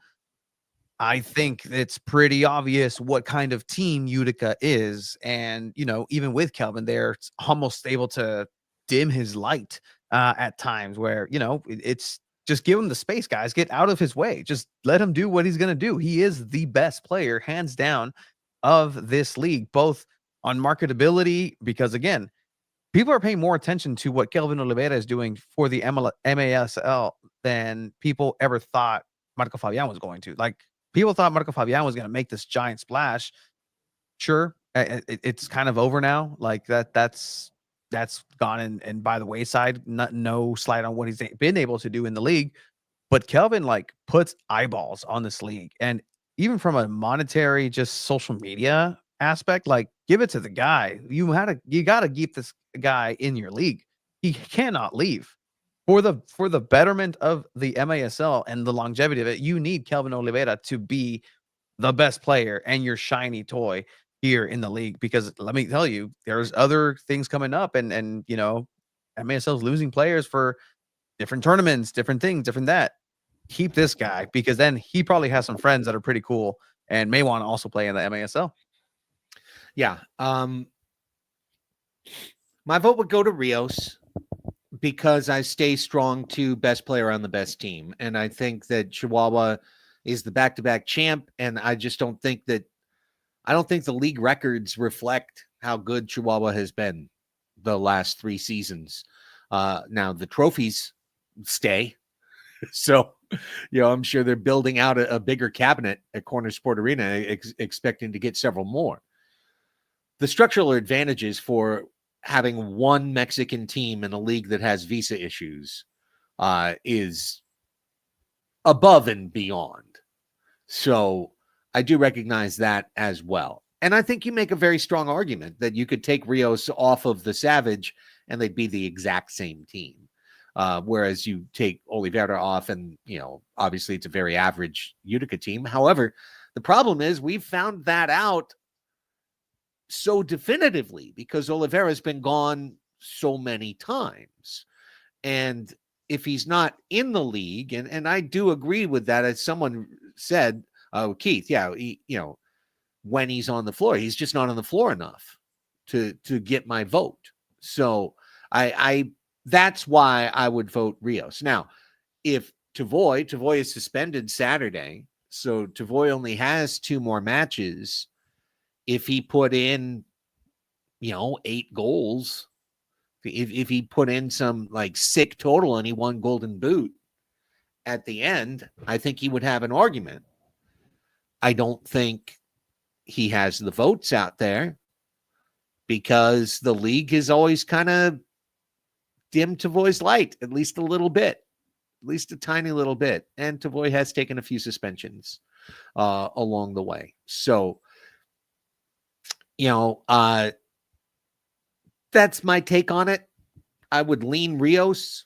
I think it's pretty obvious what kind of team Utica is. And, even with Kelvin, they're almost able to dim his light at times where, it's just give him the space, guys. Get out of his way. Just let him do what he's going to do. He is the best player, hands down, of this league, both on marketability, because, again, people are paying more attention to what Kelvin Oliveira is doing for the MASL than people ever thought Marco Fabian was going to. Like, people thought Marco Fabian was going to make this giant splash. Sure, it's kind of over now. Like that's gone and by the wayside. No slight on what he's been able to do in the league, but Kelvin puts eyeballs on this league, and even from a monetary, just social media aspect, give it to the guy. You got to keep this guy in your league. He cannot leave. For the betterment of the MASL and the longevity of it, you need Kelvin Oliveira to be the best player and your shiny toy here in the league. Because let me tell you, there's other things coming up, and MASL is losing players for different tournaments, different things, different that. Keep this guy, because then he probably has some friends that are pretty cool and may want to also play in the MASL. Yeah. My vote would go to Rios, because I stay strong to best player on the best team. And I think that Chihuahua is the back-to-back champ. And I just don't think the league records reflect how good Chihuahua has been the last 3 seasons. Now the trophies stay. So, I'm sure they're building out a bigger cabinet at Corner Sport Arena, expecting to get several more. The structural advantages for having one Mexican team in a league that has visa issues is above and beyond. So I do recognize that as well. And I think you make a very strong argument that you could take Rios off of the Savage and they'd be the exact same team. Whereas you take Oliveira off and, obviously it's a very average Utica team. However, the problem is we've found that out so definitively because Oliveira has been gone so many times. And if he's not in the league, and I do agree with that, as someone said, Keith, when he's on the floor, he's just not on the floor enough to get my vote. So I that's why I would vote Rios. Now, if Tavoy is suspended Saturday, so Tavoy only has 2 more matches. If he put in, 8 goals, if he put in some sick total and he won Golden Boot at the end, I think he would have an argument. I don't think he has the votes out there because the league has always kind of dimmed Tavoy's light, at least a little bit, at least a tiny little bit. And Tavoy has taken a few suspensions along the way. So, that's my take on it. I would lean Rios.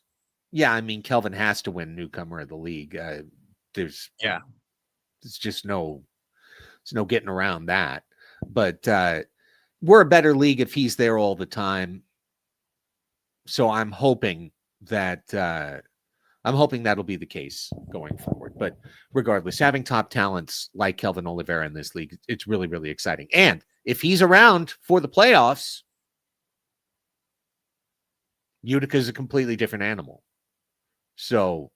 Yeah, I mean, Kelvin has to win newcomer of the league. There's just no getting around that. But we're a better league if he's there all the time. So I'm hoping that'll be the case going forward. But regardless, having top talents like Kelvin Oliveira in this league, it's really, really exciting. And if he's around for the playoffs, Utica is a completely different animal. So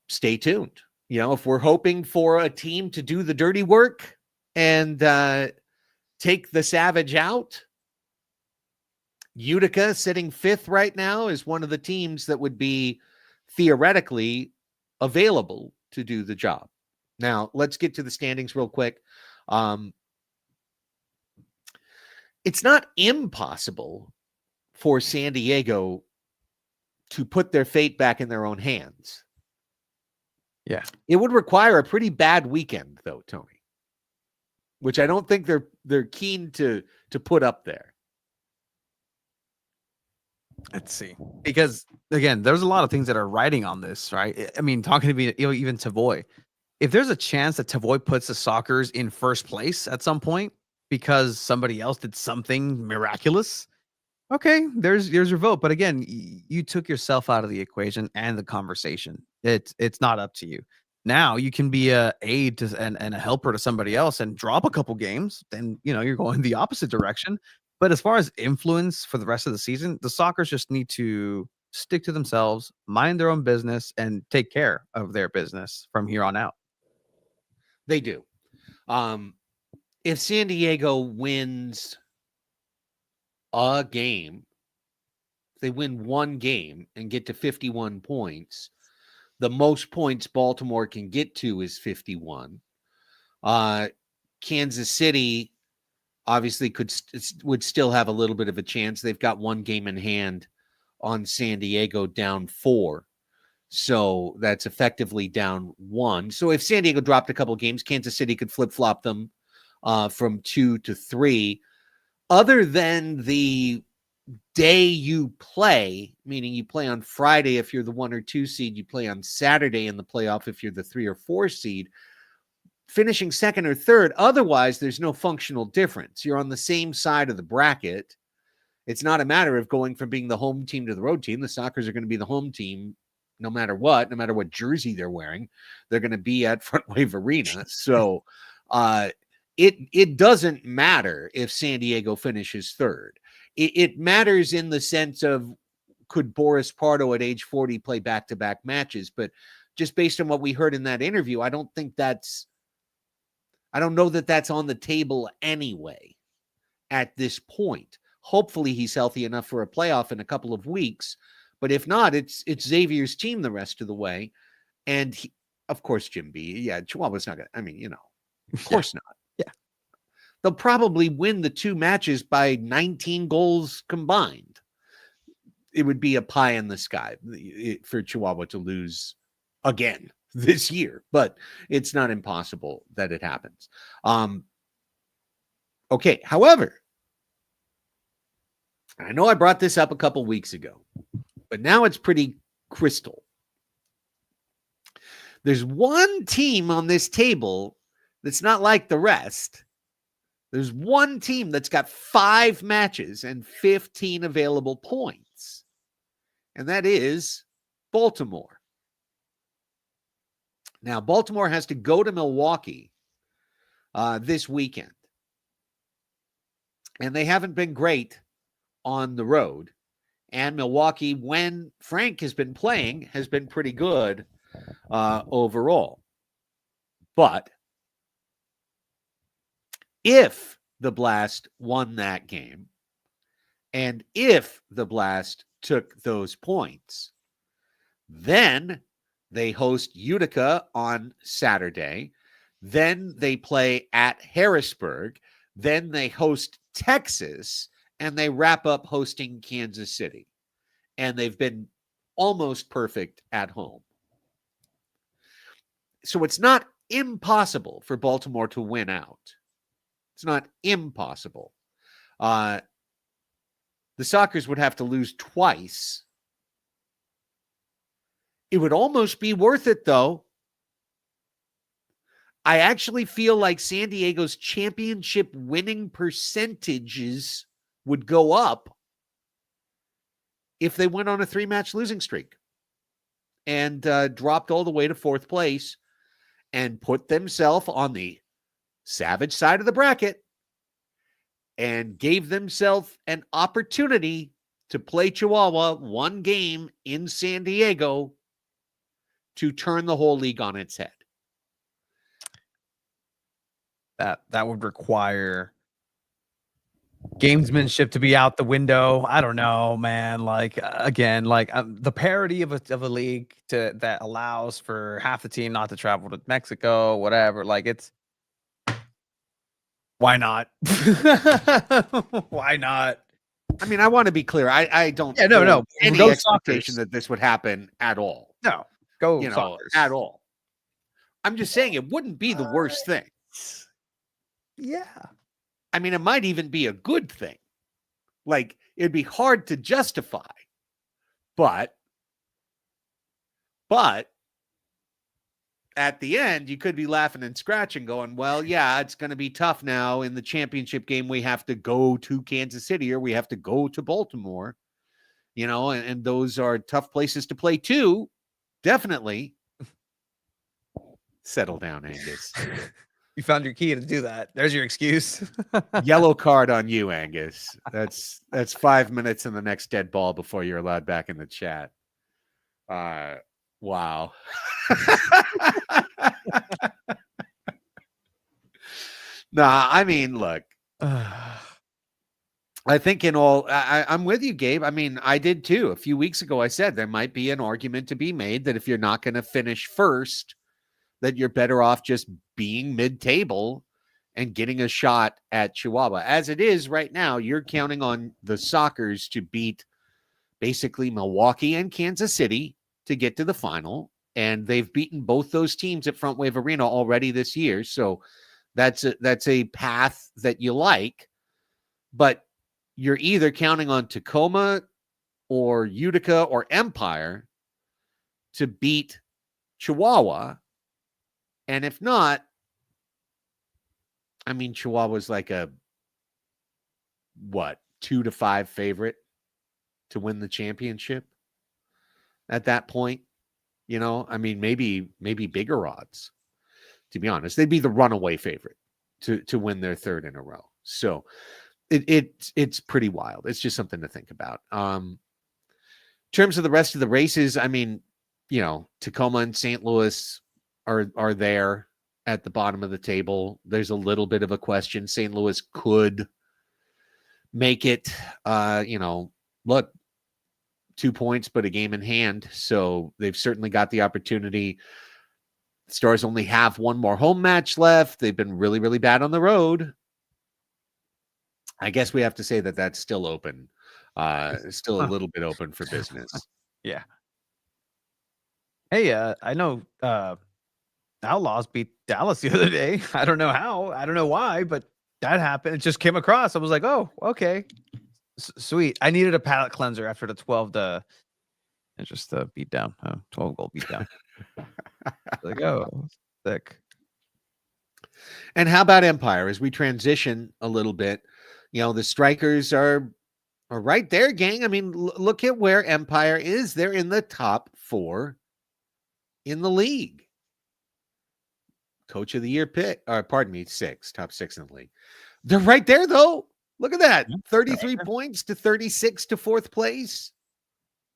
stay tuned. If we're hoping for a team to do the dirty work and take the Savage out, Utica, sitting 5th right now, is one of the teams that would be theoretically available to do the job. Now, let's get to the standings real quick. it's not impossible for San Diego to put their fate back in their own hands. Yeah. It would require a pretty bad weekend, though, Tony, which I don't think they're keen to put up there. Let's see. Because again, there's a lot of things that are riding on this, right? I mean, talking to me, even Tavoy. If there's a chance that Tavoy puts the Sockers in first place at some point because somebody else did something miraculous, okay, there's your vote. But again, you took yourself out of the equation and the conversation. It's not up to you. Now you can be a aid to, and a helper to somebody else and drop a couple games. Then you're going the opposite direction. But as far as influence for the rest of the season, the Sockers just need to stick to themselves, mind their own business, and take care of their business from here on out. They do. If San Diego wins a game, they win one game and get to 51 points, the most points Baltimore can get to is 51. Kansas City obviously would still have a little bit of a chance. They've got one game in hand on San Diego, down 4. So that's effectively down 1. So if San Diego dropped a couple games, Kansas City could flip-flop them from 2 to 3. Other than the day you play, meaning you play on Friday if you're the 1 or 2 seed, you play on Saturday in the playoff if you're the 3 or 4 seed, finishing second or third. Otherwise, there's no functional difference. You're on the same side of the bracket. It's not a matter of going from being the home team to the road team. The Sockers are going to be the home team no matter what jersey they're wearing. They're going to be at Front Wave Arena. So it doesn't matter if San Diego finishes third. It matters in the sense of, could Boris Pardo at age 40 play back-to-back matches? But just based on what we heard in that interview, I don't know that that's on the table anyway at this point. Hopefully he's healthy enough for a playoff in a couple of weeks. But if not, it's Xavier's team the rest of the way. And of course, Jim B. Yeah, Chihuahua's not going to, of course not. Yeah. They'll probably win the 2 matches by 19 goals combined. It would be a pie in the sky for Chihuahua to lose again this year, but it's not impossible that it happens. Okay. However, I know I brought this up a couple weeks ago, but now it's pretty crystal. There's one team on this table that's not like the rest. There's one team that's got 5 matches and 15 available points, and that is Baltimore. Now, Baltimore has to go to Milwaukee this weekend, and they haven't been great on the road. And Milwaukee, when Frank has been playing, has been pretty good overall. But if the Blast won that game, and if the Blast took those points, then they host Utica on Saturday. Then they play at Harrisburg. Then they host Texas, and they wrap up hosting Kansas City. And they've been almost perfect at home. So it's not impossible for Baltimore to win out. It's not impossible. The Sockers would have to lose twice. It would almost be worth it, though. I actually feel like San Diego's championship winning percentages would go up if they went on a 3-match losing streak and dropped all the way to 4th place and put themselves on the Savage side of the bracket and gave themselves an opportunity to play Chihuahua one game in San Diego to turn the whole league on its head. That would require gamesmanship to be out the window. I don't know, man. Like again, the parity of a league that allows for half the team not to travel to Mexico, whatever. Like Why not? Why not? I mean, I want to be clear. I don't Yeah, no. hold any Go expectation Sockers. that this would happen at all. No, go You know, Sockers. at all. I'm just saying it wouldn't be the worst thing. Yeah. I mean, it might even be a good thing. Like, it'd be hard to justify. But at the end, you could be laughing and scratching going, well, yeah, it's going to be tough now. In the championship game, we have to go to Kansas City or we have to go to Baltimore, you know, and those are tough places to play too. Definitely. Settle down, Angus. You found your key to do that. There's your excuse. Yellow card on you, Angus. That's 5 minutes in the next dead ball before you're allowed back in the chat. Wow. Nah, I mean, look. I think I'm with you, Gabe. I mean, I did too. A few weeks ago, I said there might be an argument to be made that if you're not going to finish first, that you're better off just being mid-table and getting a shot at Chihuahua. As it is right now, you're counting on the Sockers to beat basically Milwaukee and Kansas City to get to the final. And they've beaten both those teams at Front Wave Arena already this year. So that's a path that you like. But you're either counting on Tacoma or Utica or Empire to beat Chihuahua. And if not, I mean, Chihuahua's like a, 2-5 favorite to win the championship at that point. You know, I mean, maybe bigger odds, to be honest. They'd be the runaway favorite to win their third in a row. So it's pretty wild. It's just something to think about. In terms of the rest of the races, I mean, you know, Tacoma and St. Louis are there at the bottom of the table. There's a little bit of a question. St. Louis could make it. You know, look, 2 points, but a game in hand. So they've certainly got the opportunity. Stars only have one more home match left. They've been really, really bad on the road. I guess we have to say that that's still open. Still a little bit open for business. Yeah. Hey, I know Outlaws beat Dallas the other day. I don't know how. I don't know why, but that happened. It just came across. I was like, oh, okay. Sweet. I needed a palate cleanser after the 12 to and just beat down. 12 goal beat down. Like, oh, sick. And how about Empire as we transition a little bit? You know, the Strikers are right there, gang. I mean, look at where Empire is. They're in the top 4 in the league. Coach of the year pick, or pardon me, top 6 in the league. They're right there, though. Look at that. 33 points to 36 to 4th place.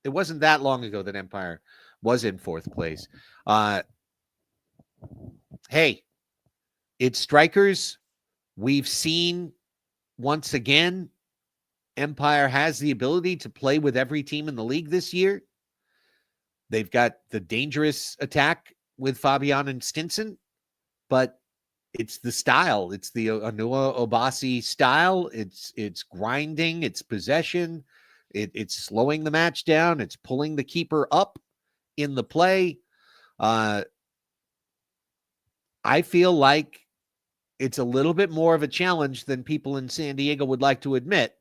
It wasn't that long ago that Empire was in 4th place. Hey, it's Strikers. We've seen once again, Empire has the ability to play with every team in the league this year. They've got the dangerous attack with Fabian and Stinson, but it's the style. It's the Anua Obasi style. It's grinding. It's possession. It's slowing the match down. It's pulling the keeper up in the play. I feel like it's a little bit more of a challenge than people in San Diego would like to admit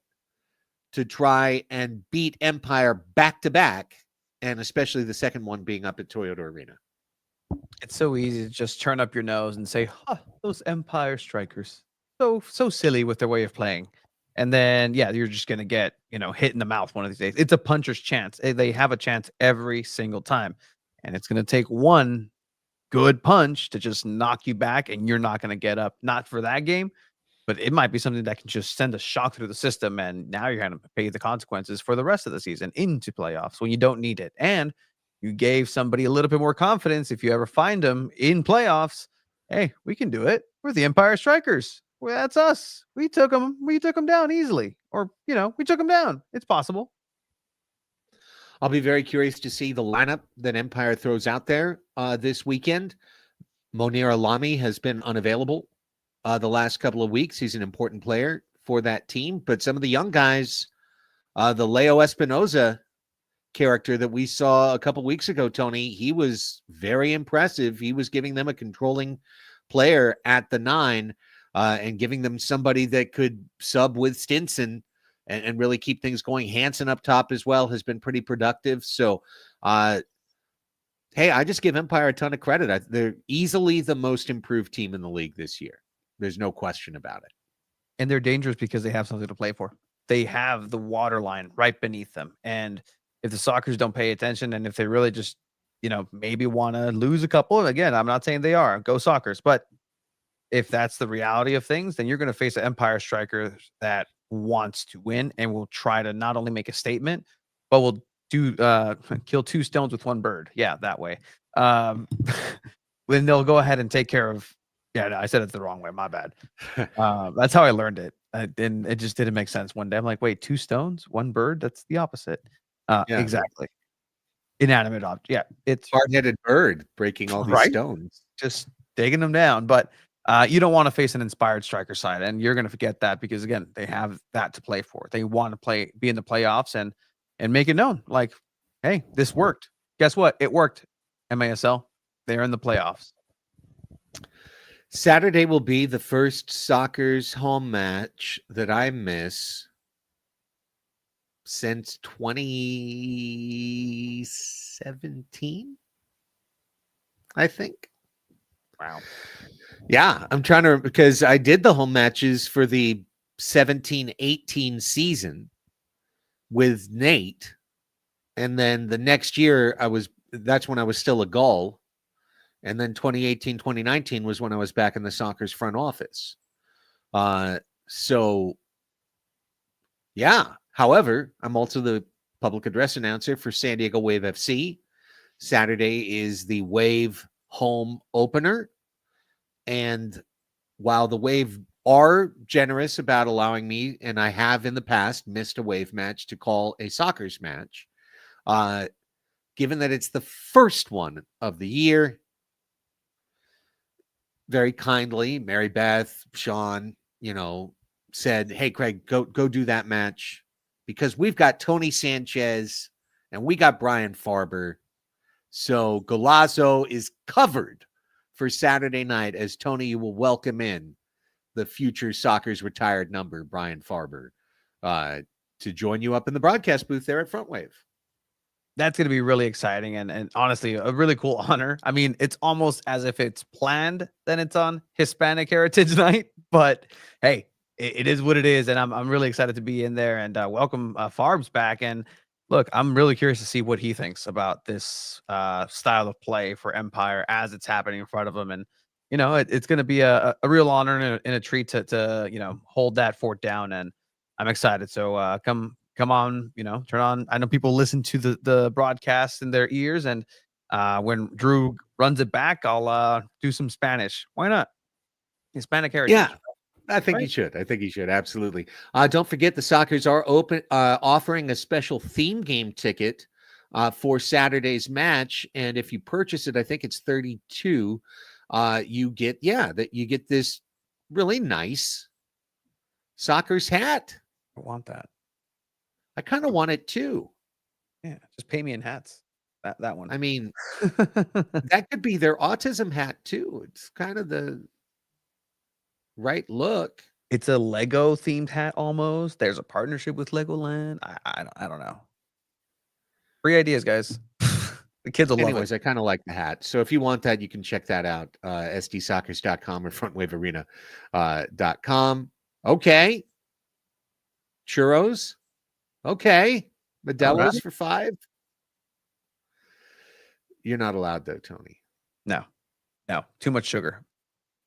to try and beat Empire back to back, and especially the second one being up at Toyota Arena. It's so easy to just turn up your nose and say, huh, those Empire Strikers. So silly with their way of playing. And then, yeah, you're just going to get, hit in the mouth one of these days. It's a puncher's chance. They have a chance every single time. And it's going to take one good punch to just knock you back, and you're not going to get up. Not for that game, but it might be something that can just send a shock through the system. And now you're going to pay the consequences for the rest of the season into playoffs when you don't need it. And you gave somebody a little bit more confidence. If you ever find them in playoffs, hey, we can do it. We're the Empire Strikers. Well, that's us. We took them down easily. Or, we took them down. It's possible. I'll be very curious to see the lineup that Empire throws out there this weekend. Monir Alami has been unavailable the last couple of weeks. He's an important player for that team. But some of the young guys, the Leo Espinoza character that we saw a couple weeks ago, Tony, he was very impressive. He was giving them a controlling player at the 9 and giving them somebody that could sub with Stinson and really keep things going. Hansen up top as well has been pretty productive. So, hey, I just give Empire a ton of credit. They're easily the most improved team in the league this year. There's no question about it. And they're dangerous because they have something to play for. They have the water line right beneath them. And if the Sockers don't pay attention, and if they really just, maybe want to lose a couple, again, I'm not saying they are, go Sockers, but if that's the reality of things, then you're going to face an Empire striker that wants to win and will try to not only make a statement, but will kill 2 stones with 1 bird. Yeah, that way. Then they'll go ahead and take care of. Yeah, no, I said it the wrong way. My bad. That's how I learned it. And it just didn't make sense one day. I'm like, wait, 2 stones, 1 bird? That's the opposite. Yeah. Exactly. Inanimate object. Yeah, it's hard-headed bird breaking all these stones, just digging them down. But you don't want to face an inspired striker side, and you're going to forget that because again, they have that to play for. They want to be in the playoffs and make it known, like, hey, this worked. Guess what? It worked. MASL, they're in the playoffs. Saturday will be the first Sockers home match that I miss since 2017, I think. Wow. Yeah, I'm trying to, because I did the home matches for the 17-18 season with Nate. And then the next year that's when I was still a Gull. And then 2018, 2019 was when I was back in the Sockers front office. So yeah. However, I'm also the public address announcer for San Diego Wave FC. Saturday is the Wave home opener. And while the Wave are generous about allowing me, and I have in the past missed a Wave match to call a Sockers match, given that it's the first one of the year, very kindly, Mary Beth, Sean, said, hey, Craig, go do that match because we've got Tony Sanchez and we got Brian Farber. So Golazo is covered for Saturday night as Tony, you will welcome in the future Sockers retired number, Brian Farber, to join you up in the broadcast booth there at Front Wave. That's going to be really exciting and honestly a really cool honor. I mean, it's almost as if it's planned that it's on Hispanic Heritage Night, but hey, it is what it is, and I'm really excited to be in there and welcome Farbs back. And look, I'm really curious to see what he thinks about this style of play for Empire as it's happening in front of him. And it's going to be a real honor and a treat to hold that fort down, and I'm excited. So come on, turn on. I know people listen to the broadcast in their ears, and when Drew runs it back, I'll do some Spanish. Why not? Hispanic heritage. Yeah, I think he should. I think he should. Absolutely. Don't forget the Sockers are offering a special theme game ticket for Saturday's match. And if you purchase it, I think it's 32. You get this really nice Sockers hat. I want that. I kind of want it too. Yeah, just pay me in hats. That one. I mean, that could be their autism hat too. It's kind of the right look. It's a Lego themed hat almost. There's a partnership with Legoland. I don't know. Free ideas, guys. The kids will love it. I kind of like the hat. So if you want that, you can check that out. SDSockers.com or frontwavearena.com. Okay. Churros. Okay. Modelo's for $5. You're not allowed though, Tony. No. Too much sugar.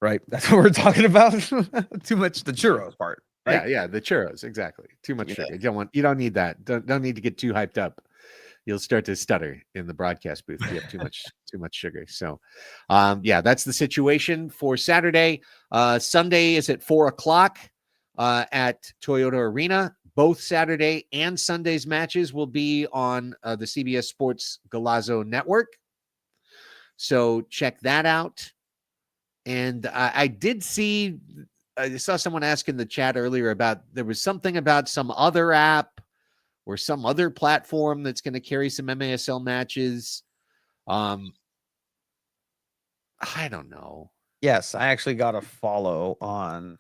Right? That's what we're talking about. Too much the churros part. Right? Yeah, the churros, exactly. Too much sugar. You don't need that. Don't need to get too hyped up. You'll start to stutter in the broadcast booth if you have too much sugar. So that's the situation for Saturday. Sunday is at 4:00 at Toyota Arena. Both Saturday and Sunday's matches will be on the CBS Sports Golazo Network. So check that out. And I did see, I saw someone ask in the chat earlier about there was something about some other app or some other platform that's going to carry some MASL matches. I don't know. Yes, I actually got a follow on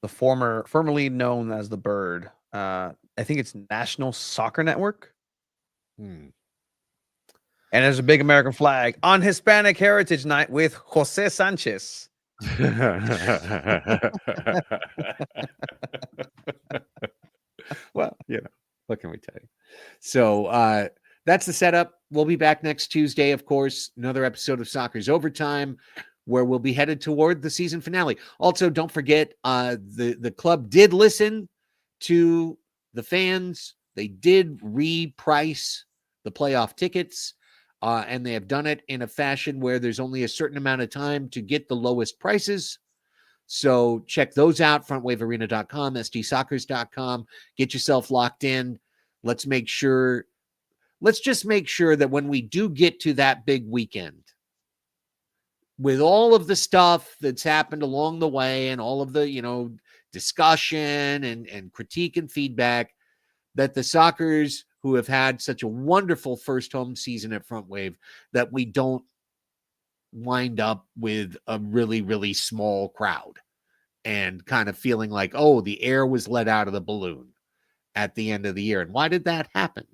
the formerly known as the Bird. I think it's National Soccer Network. And there's a big American flag on Hispanic Heritage Night with Jose Sanchez. Well, what can we tell you? So that's the setup. We'll be back next Tuesday, of course. Another episode of Soccer's Overtime, where we'll be headed toward the season finale. Also, don't forget, the club did listen to the fans. They did reprice the playoff tickets, and they have done it in a fashion where there's only a certain amount of time to get the lowest prices. So check those out, frontwavearena.com, stsoccers.com. Get yourself locked in. Let's just make sure that when we do get to that big weekend, with all of the stuff that's happened along the way and all of the, discussion and critique and feedback, that the Soccers who have had such a wonderful first home season at Front Wave, that we don't wind up with a really, really small crowd and kind of feeling like, oh, the air was let out of the balloon at the end of the year. And why did that happen?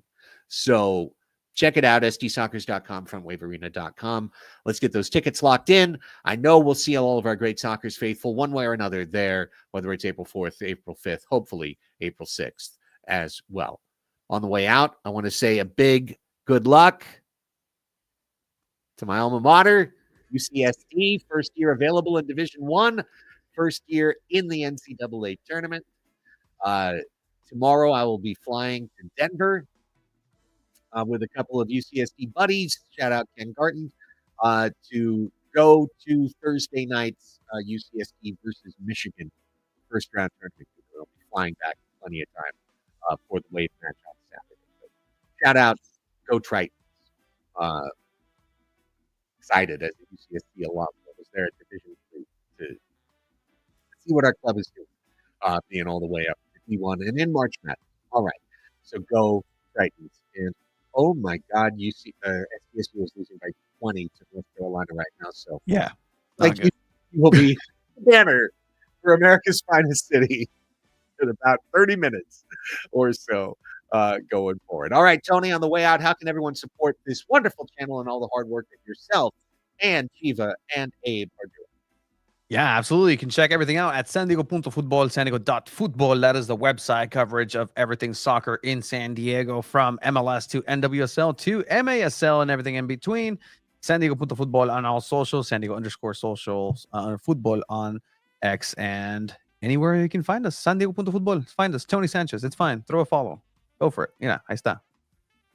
So check it out, sdsoccers.com, frontwavearena.com. Let's get those tickets locked in. I know we'll see all of our great Soccers faithful one way or another there, whether it's April 4th, April 5th, hopefully April 6th as well. On the way out, I want to say a big good luck to my alma mater, UCSD, first year available in Division I, first year in the NCAA tournament. Tomorrow I will be flying to Denver with a couple of UCSD buddies. Shout out Ken Garten, to go to Thursday night's UCSD versus Michigan first round tournament. I'll be flying back plenty of time for the Wave match on Saturday. So, shout out, go Tritons. Excited as a UCSD alum. I was there at Division III to see what our club is doing, being all the way up to D1 and in March Madness. All right, so go Tritons. And oh my God, SDSU is losing by 20 to North Carolina right now. So yeah, like you will be banner for America's finest city in about 30 minutes or so going forward. All right, Tony, on the way out, how can everyone support this wonderful channel and all the hard work that yourself and Chiva and Abe are doing? Yeah, absolutely. You can check everything out at sandiego.futbol, sandiego.futbol. That is the website coverage of everything soccer in San Diego, from MLS to NWSL to MASL and everything in between. Sandiego.futbol on all socials, Sandiego_socials, football on X, and anywhere you can find us. Sandiego.futbol. Find us. Tony Sanchez. It's fine. Throw a follow. Go for it. Ahí está.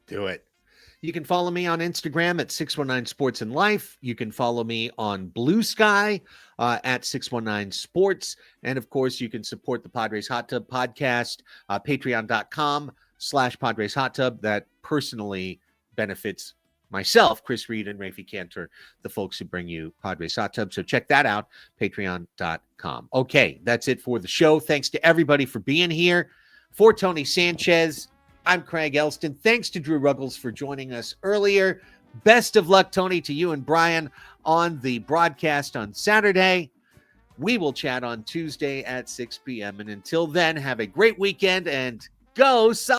Do it. You can follow me on Instagram at 619 Sports and Life. You can follow me on Blue Sky at 619 Sports. And of course, you can support the Padres Hot Tub podcast, patreon.com/Padres Hot Tub. That personally benefits myself, Chris Reed, and Rafi Cantor, the folks who bring you Padres Hot Tub. So check that out, patreon.com. Okay, that's it for the show. Thanks to everybody for being here. For Tony Sanchez, I'm Craig Elston. Thanks to Drew Ruggles for joining us earlier. Best of luck, Tony, to you and Brian on the broadcast on Saturday. We will chat on Tuesday at 6 p.m. And until then, have a great weekend and go Sox!